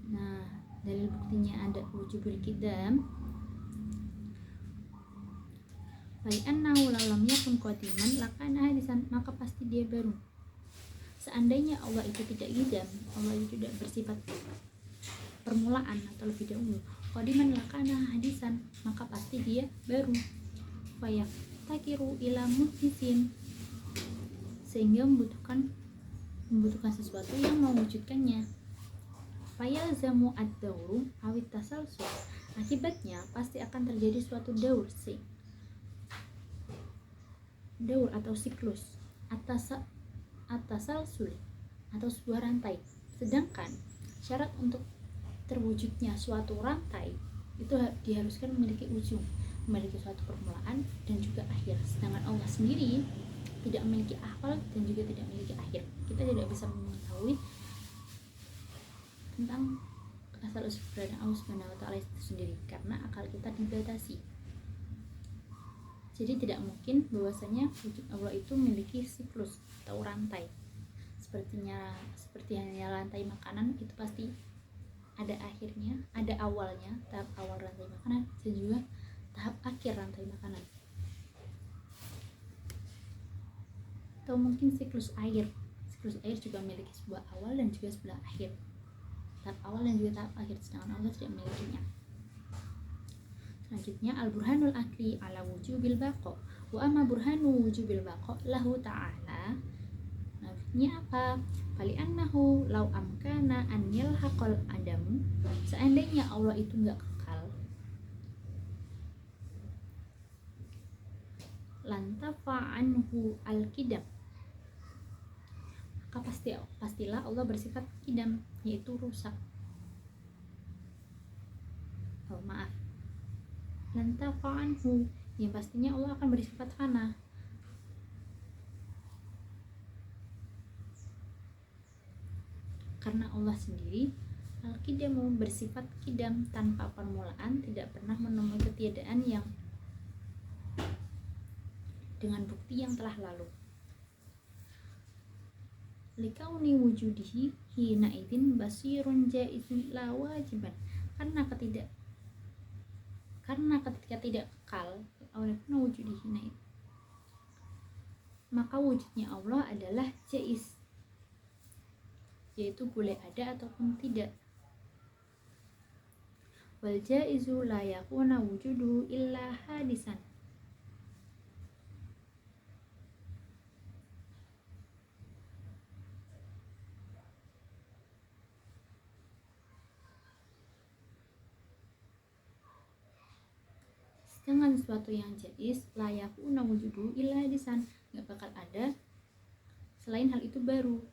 Nah, dalil buktinya ada wujubul qidam, fali annahu law lam yakun qadiman lakana hadisan, maka pasti dia baru. Seandainya Allah itu tidak qidam, Allah itu tidak bersifat permulaan atau lebih dahulu, qadiman lakana hadisan, maka pasti dia baru. Fayaftakiru ila muhdisin, sehingga membutuhkan sesuatu yang mewujudkannya. Fayalzamu ad-dawru awit tasalsul, akibatnya pasti akan terjadi suatu daur atau siklus, atasalsul atau sebuah rantai. Sedangkan syarat untuk terwujudnya suatu rantai itu diharuskan memiliki ujung, memiliki suatu permulaan dan juga akhir. Sedangkan Allah sendiri tidak memiliki awal dan juga tidak memiliki akhir. Kita tidak bisa mengetahui tentang asal-usul Allah Subhanahu wa taala itu sendiri karena akal kita dibatasi. Jadi tidak mungkin bahwasanya wujud Allah itu memiliki siklus atau rantai. Seperti halnya rantai makanan, itu pasti ada akhirnya, ada awalnya, tahap awal rantai makanan dan juga tahap akhir rantai makanan. Atau mungkin siklus air juga memiliki sebuah awal dan juga sebuah akhir, tahap awal dan juga tahap akhir, sedangkan Allah tidak memilikinya. Selanjutnya, al-burhanul akli ala wujubil baqa, wa amma burhanu wujubil baqa lahu ta'ala. Maksudnya apa? Fali annahu law amkana an yalhaqal adamu, seandainya Allah itu enggak kekal, lantafa anhu al-qidam, maka pastilah Allah bersifat qidam, yaitu rusak. Lantafa anhu, yang pastinya Allah akan bersifat fana. Karena Allah sendiri al-qidamu, bersifat qidam, tanpa permulaan, tidak pernah menemui ketiadaan yang dengan bukti yang telah lalu. Likauni wujudihi hina idin basirun jaizun la wajiban, karena ketika tidak kekal oleh wujudihi hina idin, maka wujudnya Allah adalah jaiz, yaitu boleh ada ataupun tidak. Wal jaizu la yakuna wujudu illa hadisan, sedangkan sesuatu yang jaiz la yakuna wujudu illa hadisan, nggak bakal ada selain hal itu baru.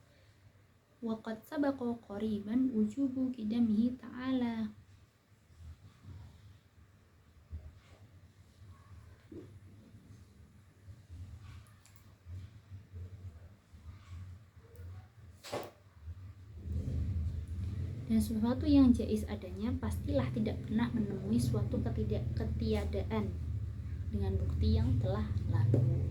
Waqad sabaqa qariban wujubu qidamihi ta'ala, dan sesuatu yang jaiz adanya pastilah tidak pernah menemui suatu ketiadaan dengan bukti yang telah lalu.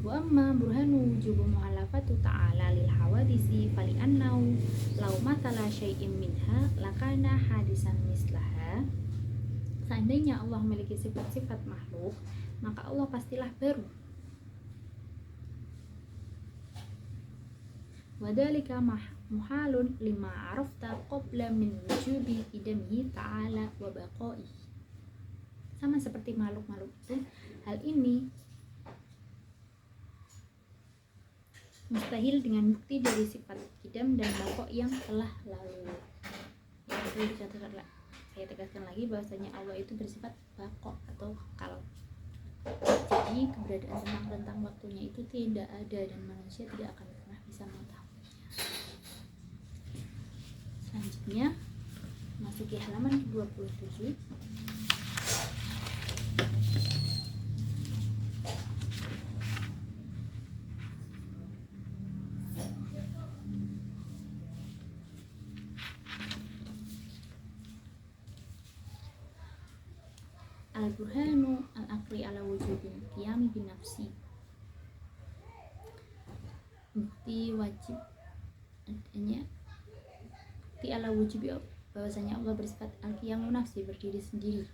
Wa amma burhanu wujubu mu'alafatu ta'ala lil hawadisi fali annahu law matala syai'in minha lakana hadisan mislaha, seandainya Allah memiliki sifat-sifat makhluk, maka Allah pastilah baru. Wadhalika muhalun lima arafta qabla min wujubi qidamihi ta'ala wa baqaihi. Sama seperti makhluk-makhluk itu, hal ini mustahil dengan bukti dari sifat kidam dan baqo yang telah lalu. Ya, itu dicatatkan lah. Saya tegaskan lagi bahwasanya Allah itu bersifat baqo atau kekal. Jadi keberadaan tentang rentang waktunya itu tidak ada dan manusia tidak akan pernah bisa mengetahuinya. Selanjutnya masuki halaman ke-27. Al-burhanu al-aqli ala wujubin qiyami bin nafsi. Bukti wajib adanya bukti ala wujubi bahwasanya Allah bersifat al-qiyamu nafsi, berdiri sendiri.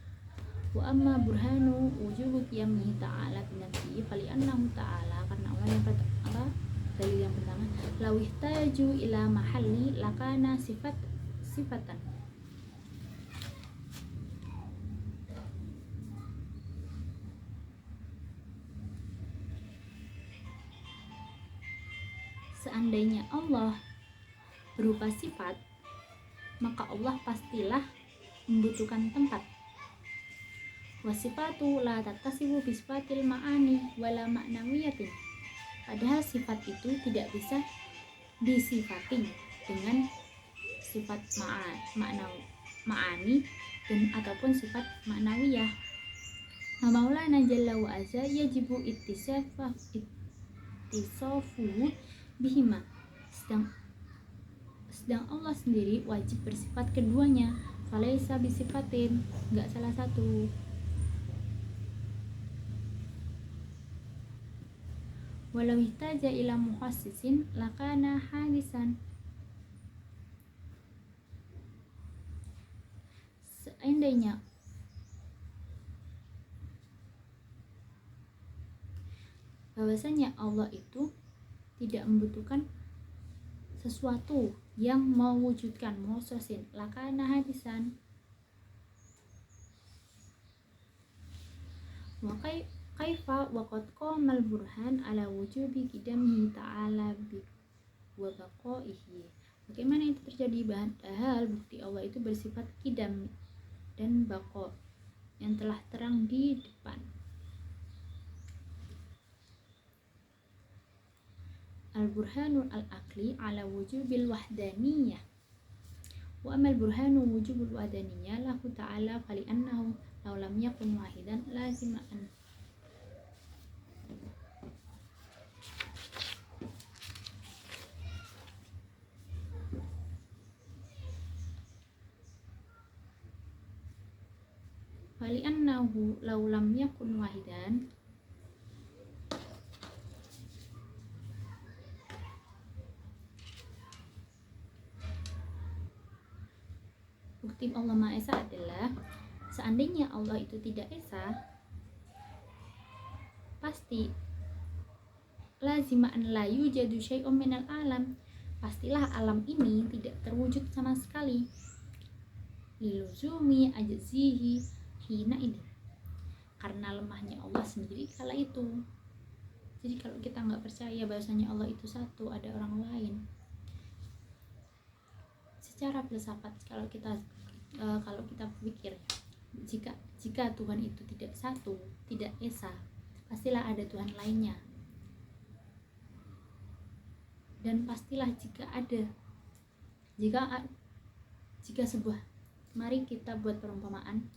Wa amma burhanu wujubu qiyamihi ta'ala bin nafsi fali annahu ta'ala, karena Allah yang pertama, dalil yang pertama, lawihtaju ila mahalli lakana sifatan. Seandainya Allah berupa sifat, maka Allah pastilah membutuhkan tempat. Wasifatu la tattasifu bisfatil ma'ani wala ma'nawiyatin. Padahal sifat itu tidak bisa disifati dengan sifat ma'ani dan ataupun sifat ma'nawiyah. Maulana jalla wa azza yajibu ittisafuhu bihima, sedang Allah sendiri wajib bersifat keduanya. Falaisa bisifatin, enggak salah satu. Walau ihtaja ila muhassisin lakana hadisan. Seandainya bahwasanya Allah itu tidak membutuhkan sesuatu yang mewujudkan muhassasin lakana hadisan. Wa kaifa waqad qamal burhan ala wujubi qidamihi ta'ala bi wa baqaihi. Bagaimana itu terjadi? Padahal bukti Allah itu bersifat qidam dan baqa yang telah terang di depan. Al-burhanul al-aqli ala wujubil wahdaniyah. Wa amal burhanu wujubul wahdaniyah lahu ta'ala fali annahu law lam yakun wahidan laziman. Fali annahu law lam yakun wahidan bukti Allah Maha Esa adalah seandainya Allah itu tidak esa, pasti laziman la yujadu syai'un minal alam, pastilah alam ini tidak terwujud sama sekali. Liluzumi ajzihi hina ini, karena lemahnya Allah sendiri kala itu. Jadi kalau kita nggak percaya bahwasanya Allah itu satu, ada orang lain, secara filsafat kalau kita pikir, jika Tuhan itu tidak satu, tidak esa, pastilah ada Tuhan lainnya. Dan pastilah jika sebuah, mari kita buat perumpamaan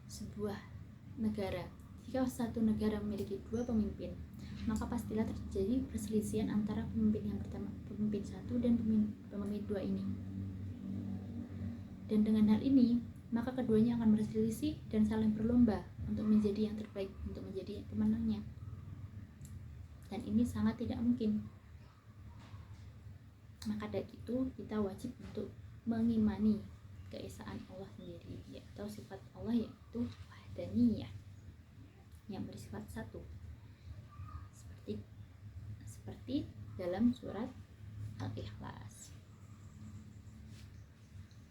sebuah negara. Jika satu negara memiliki dua pemimpin, maka pastilah terjadi perselisihan antara pemimpin yang pertama, pemimpin satu dan pemimpin dua ini. Dan dengan hal ini, maka keduanya akan berselisih dan saling berlomba untuk menjadi yang terbaik, untuk menjadi pemenangnya. Dan ini sangat tidak mungkin. Maka dari itu kita wajib untuk mengimani keesaan Allah sendiri, yaitu sifat Allah yaitu wahdaniyah, yang bersifat satu. Seperti dalam surat Al-Ikhlas.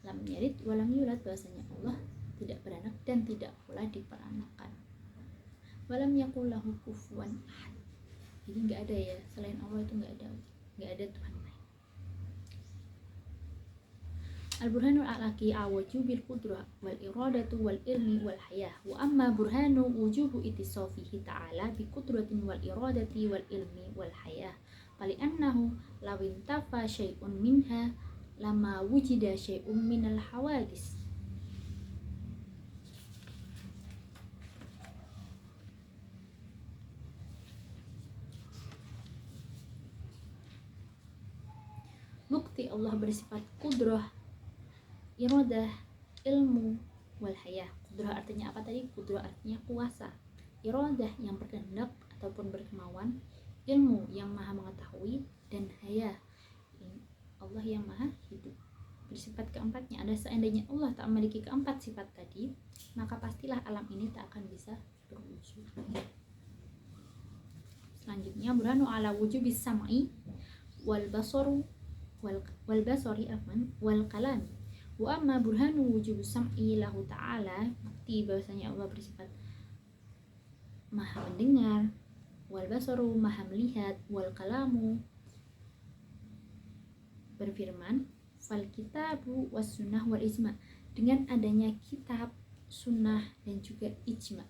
Lam yalid walam yulad, bahwasanya Allah tidak beranak dan tidak pula diperanakan. Walam yakul lahu kufuwan ahad. Jadi nggak ada ya, selain Allah itu nggak ada nggak ada Tuhan lain. Al-burhanul alaqi wujubil qudrah wal iradatu wal ilmi wal hayah. Wa amma burhanu wujubu ittisafihi ta'ala bi qudratin wal iradati wal ilmi wal hayah. Fali annahu law intafa syai'un minha lama wujida syai'un minal hawadis. Bukti Allah bersifat kudrah, iradah, ilmu, wal hayah. Kudrah artinya apa tadi? Kudrah artinya kuasa. Iradah yang berkehendak ataupun berkemauan. Ilmu yang maha mengetahui. Dan hayah, Allah yang maha hidup. Bersifat keempatnya. Ada seandainya Allah tak memiliki keempat sifat tadi, maka pastilah alam ini tak akan bisa berwujud. Selanjutnya, burhanu ala wujubis sam'i wal basaru wal basari wal kalam. Wa amma burhanu wujubus sam'i lahu ta'ala, bukti bahwasanya Allah bersifat maha mendengar, wal basaru maha melihat, wal kalamu berfirman, fal kitabu was sunnah wal ijma, dengan adanya kitab, sunnah dan juga ijma.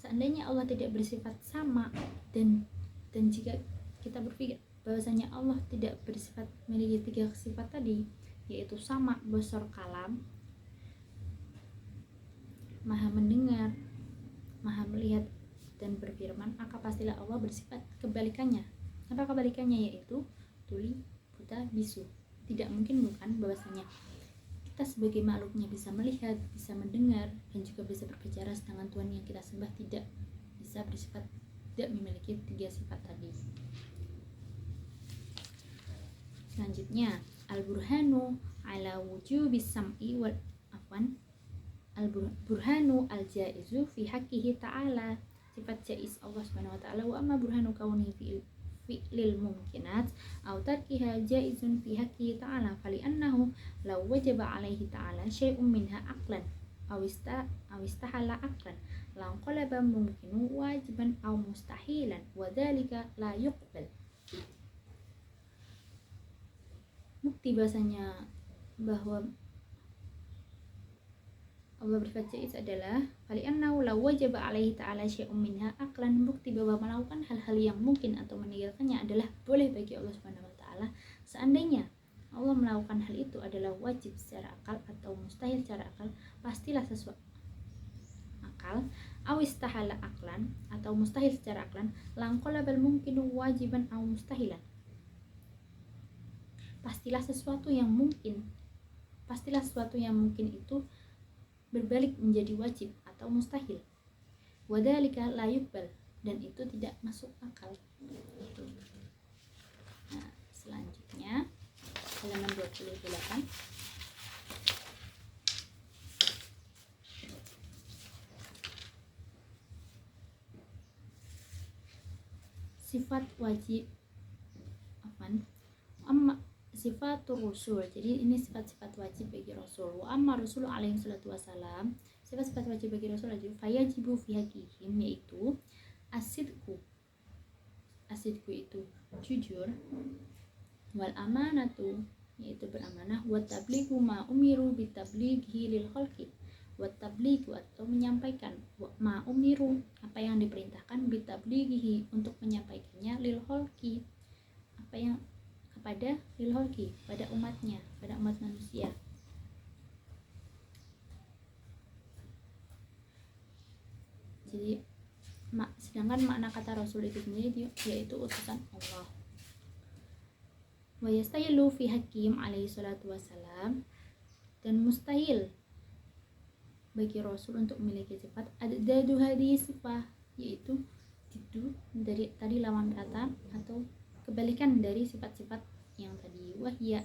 Seandainya Allah tidak bersifat sama dan jika kita berpikir bahwasanya Allah tidak bersifat memiliki tiga sifat tadi, yaitu sama, basar, kalam, maha mendengar, maha melihat dan berfirman, maka pastilah Allah bersifat kebalikannya. Apa kebalikannya? Yaitu tuli, buta, bisu. Tidak mungkin bukan bahwasanya kita sebagai makhluknya bisa melihat, bisa mendengar, dan juga bisa berbicara, sedangkan Tuhan yang kita sembah tidak bisa bersifat, tidak memiliki tiga sifat tadi. Selanjutnya, al-burhanu ala wujubis sam'i wal afwan al-burhanu al-jaizu fi haqqihi ta'ala, sifat jaiz Allah Subhanahu wa ta'ala. Wa amma burhanu kaunihi fi'lil mumkinat aw tarkiha jaizun fi haqqihi ta'ala, fali annahu law wajaba alaihi ta'ala syai'un minha aqlan aw istahala aqlan la qalaba mumkinu wajiban aw mustahilan wa dzalika la yuqbal. Bukti bahasanya bahwa Allah bersifat jaiz adalah fali annahu law wajaba alaihi ta'ala syai'un minha aqlan, bukti bahwa melakukan hal-hal yang mungkin atau meninggalkannya adalah boleh bagi Allah Subhanahu wa ta'ala. Seandainya Allah melakukan hal itu adalah wajib secara akal atau mustahil secara akal, pastilah sesuatu akal aw istahala aqlan atau mustahil secara aklan, langqalabal mungkinu wajiban aw mustahilan. Pastilah sesuatu yang mungkin itu berbalik menjadi wajib atau mustahil. Wadzalika la yuqbal, dan itu tidak masuk akal. Nah, selanjutnya halaman 28. Sifat wajib sifatur rasul. Jadi ini sifat-sifat wajib bagi Rasul. Wa amma Rasul alaihi salatu wasalam, sifat-sifat wajib bagi Rasul adalah fayajibu fi haqqihim, yaitu asidku itu jujur, wal amanatu yaitu beramanah, wa tablighu ma umiru bitablighi lil khalqi, wa tablighu atau menyampaikan, ma umiru apa yang diperintahkan, bitablighi untuk menyampaikannya, lil khalqi apa yang kepada lil khalqi pada umatnya, pada umat manusia. Jadi sedangkan makna kata Rasul itu sendiri yaitu utusan Allah. Wa yastahilu fi hakim alaihi salatu wassalam, dan mustahil bagi Rasul untuk memiliki sifat adadu hadis sifat, yaitu itu dari tadi lawan kata atau kebalikan dari sifat-sifat yang tadi. Wahya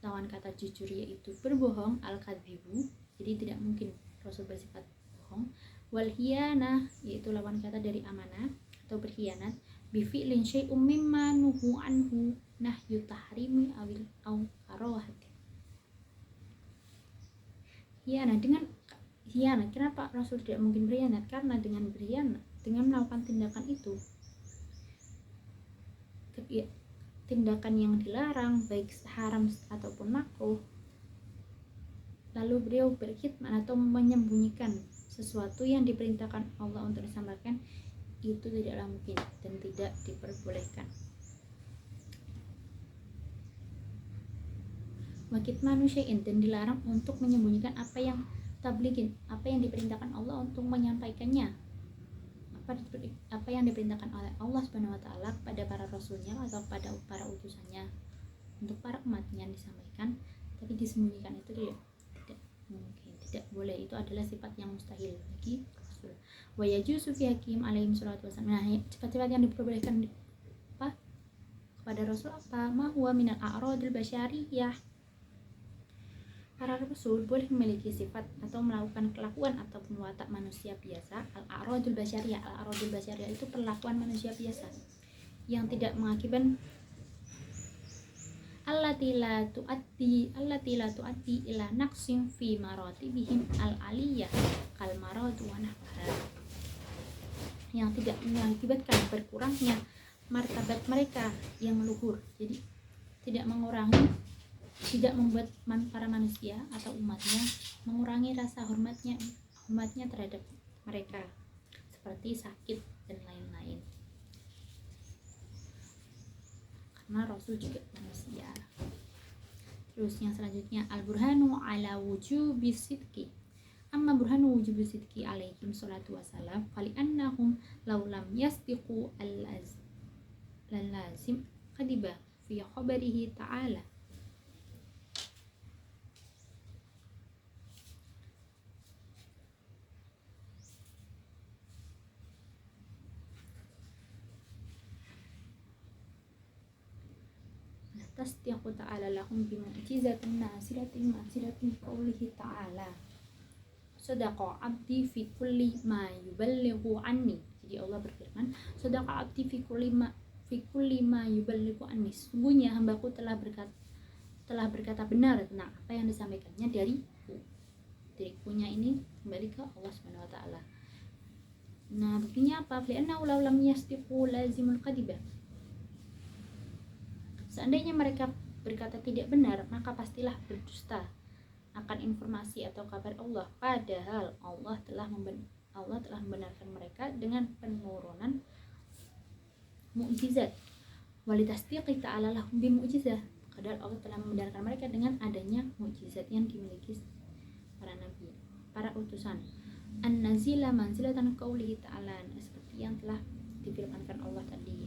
lawan kata jujur yaitu berbohong, al-kadzibu, jadi tidak mungkin Rasul bersifat bohong. Wal hiyanah yaitu lawan kata dari amanah atau berkhianat, bi fi'lin syai'um mimma nuhu anhu nahyu tahrimi awil au karahati. Hiyanah dengan Khianat. Kenapa Rasul tidak mungkin berkhianat? Karena dengan berkhianat, dengan melakukan tindakan itu, tindakan yang dilarang baik haram ataupun makruh, lalu beliau berkhidmat atau menyembunyikan sesuatu yang diperintahkan Allah untuk disampaikan, itu tidaklah mungkin dan tidak diperbolehkan. Wakit manusiain, dan dilarang untuk menyembunyikan apa yang tabligin, apa yang diperintahkan Allah untuk menyampaikannya, apa yang diperintahkan oleh Allah Subhanahu wa taala kepada para rasulnya atau pada para utusannya untuk para umatnya disampaikan, tapi disembunyikan itu tidak mungkin, tidak boleh. Itu adalah sifat yang mustahil bagi Rasul. Wa yajuzu fi hakim alaihi salatu wasallam. Nah, sifat-sifat yang diperbolehkan apa kepada Rasul apa? Ma huwa minal a'radil basyariyah. Para rasul boleh memiliki sifat atau melakukan kelakuan ataupun watak manusia biasa. Al-a'radul basyariyah. Al-a'radul basyariyah itu perlakuan manusia biasa yang tidak mengakibatkan allati la tuaddi ila naqsin fi maratibihim al-aliyah kal marad wa nahwaha, yang tidak mengakibatkan berkurangnya martabat mereka yang luhur. Jadi tidak membuat para manusia atau umatnya mengurangi rasa hormatnya terhadap mereka, seperti sakit dan lain-lain, karena Rasul juga manusia. Terus yang selanjutnya, al-burhanu ala wujubi sidqi. Amma burhanu wujubi sidqi alaihim salatu wassalam fali annahum law lam yasdiqu al-lazim kadiba fi khabarihi ta'ala. Tasdiqu ta'ala lahum bimu'jizatin nasilatin ma'silatin qawlihi ta'ala sadaqa abdi fi kulli ma yuballighu anni. Jadi Allah berfirman, sadaqa abdi fi kulli ma yuballighu anni. Sungguhnya hambaku telah berkata benar tentang apa yang disampaikannya dariku-nya ini kembali ke Allah Subhanahu wa taala. Nah, buktinya apa? Li'annahu law lam yasdiqu lazimul kadibah. Seandainya mereka berkata tidak benar, maka pastilah berdusta akan informasi atau kabar Allah. Padahal Allah telah membenarkan mereka dengan penurunan mukjizat. Walitasdiqi ta'ala lahum bi mukjizah. Padahal Allah telah membenarkan mereka dengan adanya mukjizat yang dimiliki para nabi, para utusan. An-nazila manzilatan qaulihi ta'ala, seperti yang telah difirmankan Allah tadi.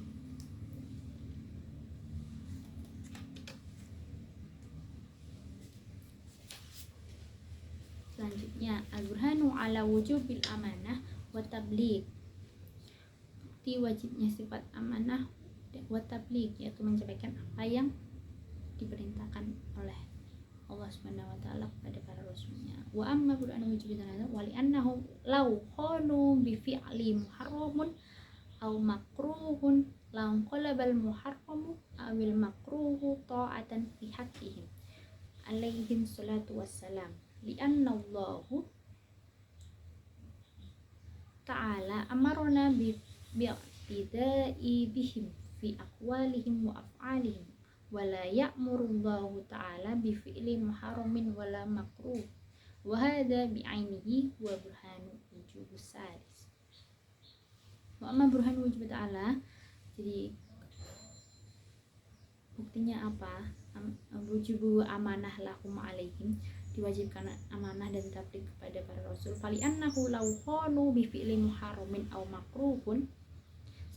Selanjutnya, al-burhanu ala wujubil amanah wa tabligh. Bukti wajibnya sifat amanah wa tabligh, yaitu menyampaikan apa yang diperintahkan oleh Allah Subhanahu wa taala kepada para rasulnya. Wa amma burhanu wujubil amanah wa li'annahu law khanu bi fi'li muharramun aw makruhun la qalabal muharramu awil makruhu ta'atan fi haqqihim alaihim salatu wassalam. Lianna Allahu ta'ala amarna bi'tidai bihim fi aqwalihim wa af'alihim wa la ya'muru Allahu ta'ala bi fi'li muharramin wa la makruh wa hadha bi'ainihi wa burhanu wujubus salis. Wa amma burhanu wujub ta'ala, jadi buktinya apa? Wujubu amanah lahum alaihim, diwajibkan amanah dan tabligh kepada para rasul. Fali annahu law khanu bi fi'li muharramin aw makruhun,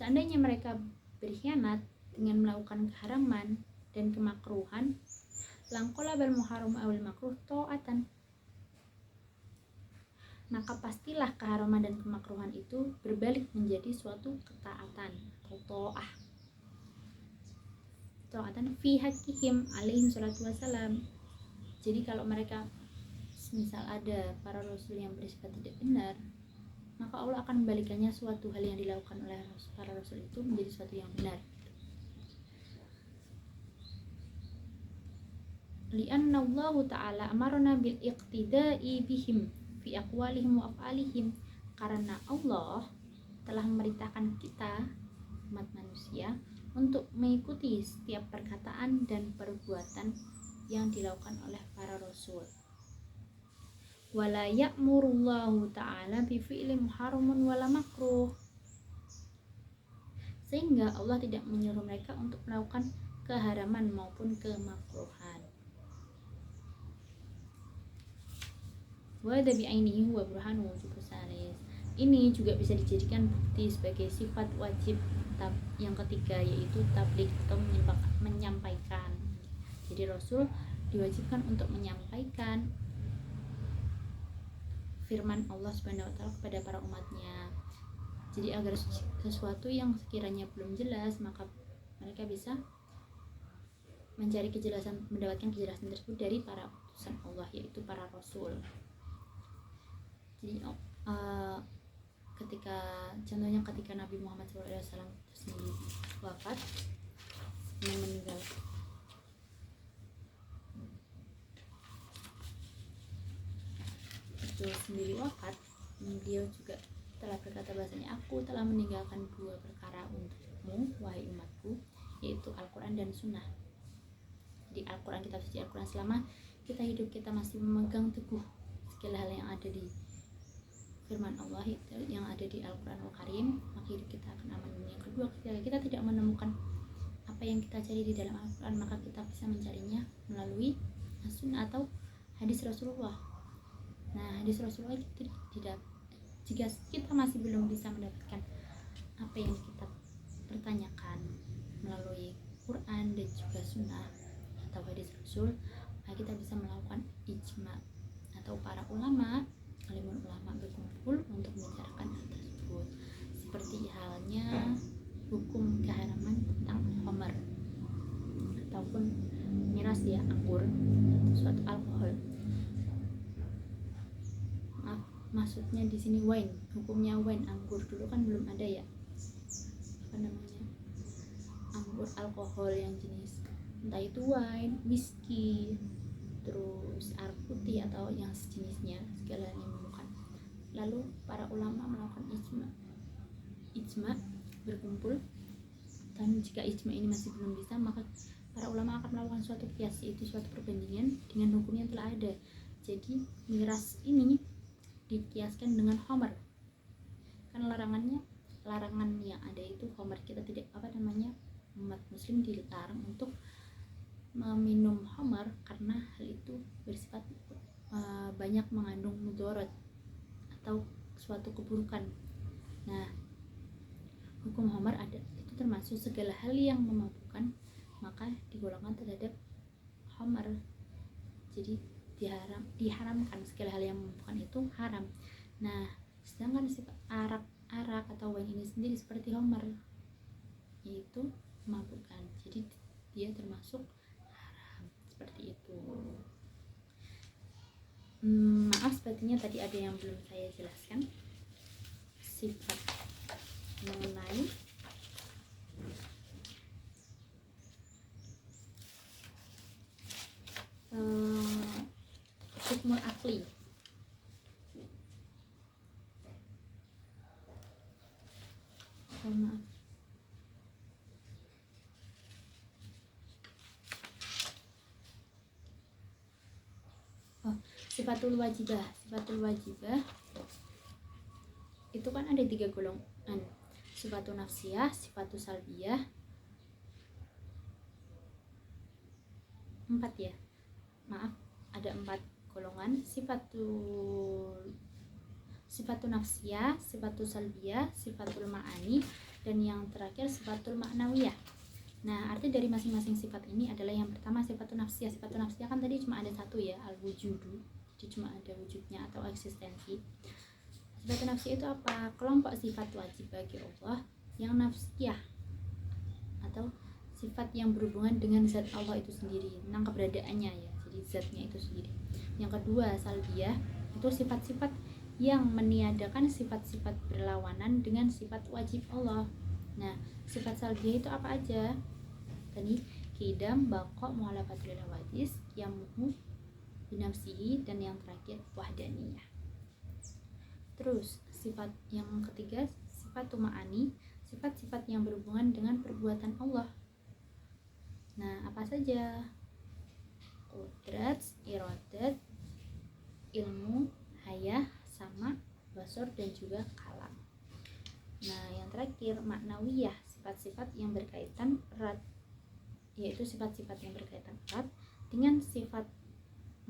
seandainya mereka berkhianat dengan melakukan keharaman dan kemakruhan, langqala bal muharram awil makruh ta'atan, maka pastilah keharaman dan kemakruhan itu berbalik menjadi suatu ketaatan atau ta'atan fi haqqihim alaihim salatu wassalam. Jadi kalau mereka misal ada para rasul yang bersifat tidak benar, maka Allah akan membalikannya suatu hal yang dilakukan oleh para rasul itu menjadi suatu yang benar. Li'anna Allah ta'ala amarna bil iqtida'i bihim fi aqwalihim wa af'alihim, karena Allah telah memerintahkan kita umat manusia untuk mengikuti setiap perkataan dan perbuatan yang dilakukan oleh para rasul. Wala ya'murullahu ta'ala bi fi'li muharramun wala makruh, sehingga Allah tidak menyuruh mereka untuk melakukan keharaman maupun kemakruhan. Wa dabi ainihi wa burhanu wujub salis. Ini juga bisa dijadikan bukti sebagai sifat wajib yang ketiga, yaitu tabligh atau menyampaikan. Jadi Rasul diwajibkan untuk menyampaikan firman Allah Subhanahu wa taala kepada para umatnya. Jadi agar sesuatu yang sekiranya belum jelas, maka mereka bisa mencari kejelasan, mendapatkan kejelasan tersebut dari para utusan Allah, yaitu para rasul. Jadi contohnya ketika Nabi Muhammad SAW sendiri wafat, meninggal, itu sendiri wafat, beliau juga telah berkata bahasanya, aku telah meninggalkan 2 perkara untukmu wahai umatku, yaitu Al-Quran dan Sunnah. Jadi Al-Quran, kita suci Al-Quran, selama kita hidup kita masih memegang teguh segala hal yang ada di firman Allah yang ada di Al-Quran Al-Karim, maka hidup kita akan aman. Yang kedua, ketika kita tidak menemukan apa yang kita cari di dalam Al-Quran, maka kita bisa mencarinya melalui Sunnah atau hadis Rasulullah. Nah, hadis Rasulullah itu tidak, jika kita masih belum bisa mendapatkan apa yang kita pertanyakan melalui Quran dan juga Sunnah atau hadis Rasul, maka kita bisa melakukan ijma atau para ulama, alimul ulama berkumpul untuk membicarakan hal tersebut. Seperti halnya hukum keharaman tentang khamar ataupun miras, ya, anggur, suatu alkohol. Maksudnya di sini wine, hukumnya wine, anggur. Dulu kan belum ada ya, apa namanya, anggur alkohol yang jenis entah itu wine, whisky, terus air putih atau yang sejenisnya, segala yang bukan. Lalu para ulama melakukan ijma berkumpul, dan jika ijma ini masih belum bisa, maka para ulama akan melakukan suatu qiyas, yaitu suatu perbandingan dengan hukum yang telah ada. Jadi miras ini dikiaskan dengan khamar, kan larangan yang ada itu khamar. Kita tidak, umat muslim dilarang untuk meminum khamar karena hal itu bersifat banyak mengandung mudarat atau suatu keburukan. Nah, hukum khamar ada, itu termasuk segala hal yang memabukkan, maka digolongkan terhadap khamar. Jadi diharamkan, segala hal yang memabukkan itu haram. Nah, sedangkan sifat arak atau wine ini sendiri seperti khamar, yaitu memabukkan, jadi dia termasuk haram, seperti itu. Maaf, sepertinya tadi ada yang belum saya jelaskan, sifat mengenai hukmul akli. Maaf. Sifatul wajibah itu kan ada 3 golongan, sifatul nafsiyah, sifatul salbiyah, 4 ya, maaf, ada 4 golongan, sifatul nafsiyah, sifatul salbiyah, sifatul ma'ani, dan yang terakhir sifatul ma'nawiyah. Nah, arti dari masing-masing sifat ini adalah, yang pertama sifatul nafsiyah. Sifatul nafsiyah kan tadi cuma ada 1 ya, al-wujudu, jadi cuma ada wujudnya atau eksistensi. Sifatul nafsiyah itu apa? Kelompok sifat wajib bagi Allah yang nafsiyah atau sifat yang berhubungan dengan zat Allah itu sendiri, tentang keberadaannya ya, jadi zatnya itu sendiri. Yang kedua, salbiyah, itu sifat-sifat yang meniadakan sifat-sifat berlawanan dengan sifat wajib Allah. Nah, sifat salbiyah itu apa aja? Tadi kidam, baqo, muhalafatul hawadis, yamuhu binafsihi, dan yang terakhir wahdaniyah. Terus sifat yang ketiga, sifat ma'ani, sifat-sifat yang berhubungan dengan perbuatan Allah. Nah, apa saja? Qudrat, iradat, ilmu, hayah, sama, basor, dan juga kalam. Nah, yang terakhir maknawiyah, sifat-sifat yang berkaitan erat, yaitu sifat-sifat yang berkaitan erat dengan sifat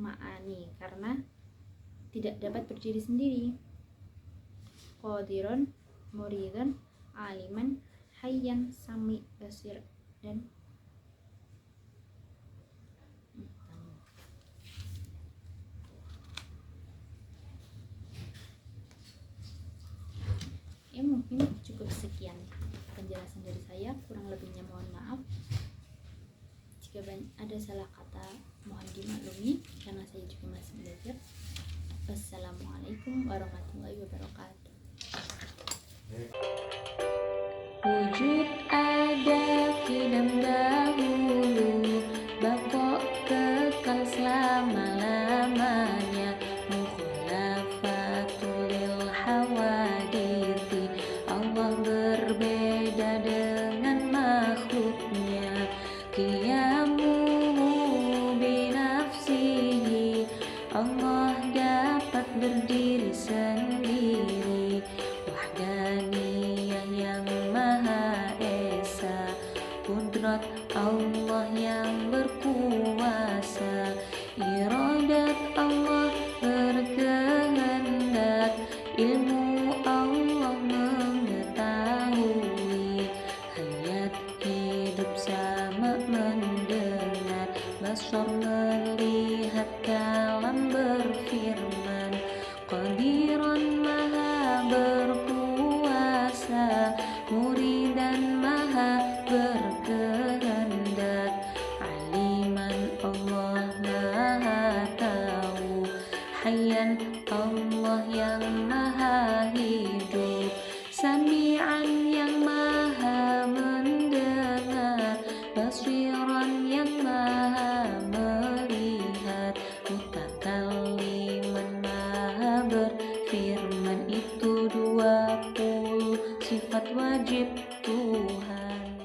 ma'ani karena tidak dapat berdiri sendiri. Qadiron, muridon, aliman, hayyan, sami, basir, dan ya mungkin cukup sekian penjelasan dari saya, kurang lebihnya mohon maaf. Jika ada salah kata mohon dimaklumi karena saya juga masih belajar. Wassalamualaikum warahmatullahi wabarakatuh. Wujud ada kidam dahulu, bapa kekal selama-lamanya, mukhalafatul lil hawadithi. Allah berbeda dengan makhluknya, qiyamuhu binafsihi. Allah dapat berdiri sendiri, wahdaniyah yang Maha Esa, kudrat Allah yang berkuasa, iradat Allah berkehendak, ilmu Allah mengetahui, hayat hidup sama mendengar, basar melihat, kalam berfirman, qadiran Maha berkuasa, muridan Maha berkehendak, aliman Allah Maha tahu, hayyan Allah yang Maha hidup, sami'an yang Maha mendengar, basiran yang Maha melihat, mutakalliman Maha berfirman. Itu 20 sifat wajib Tuhan.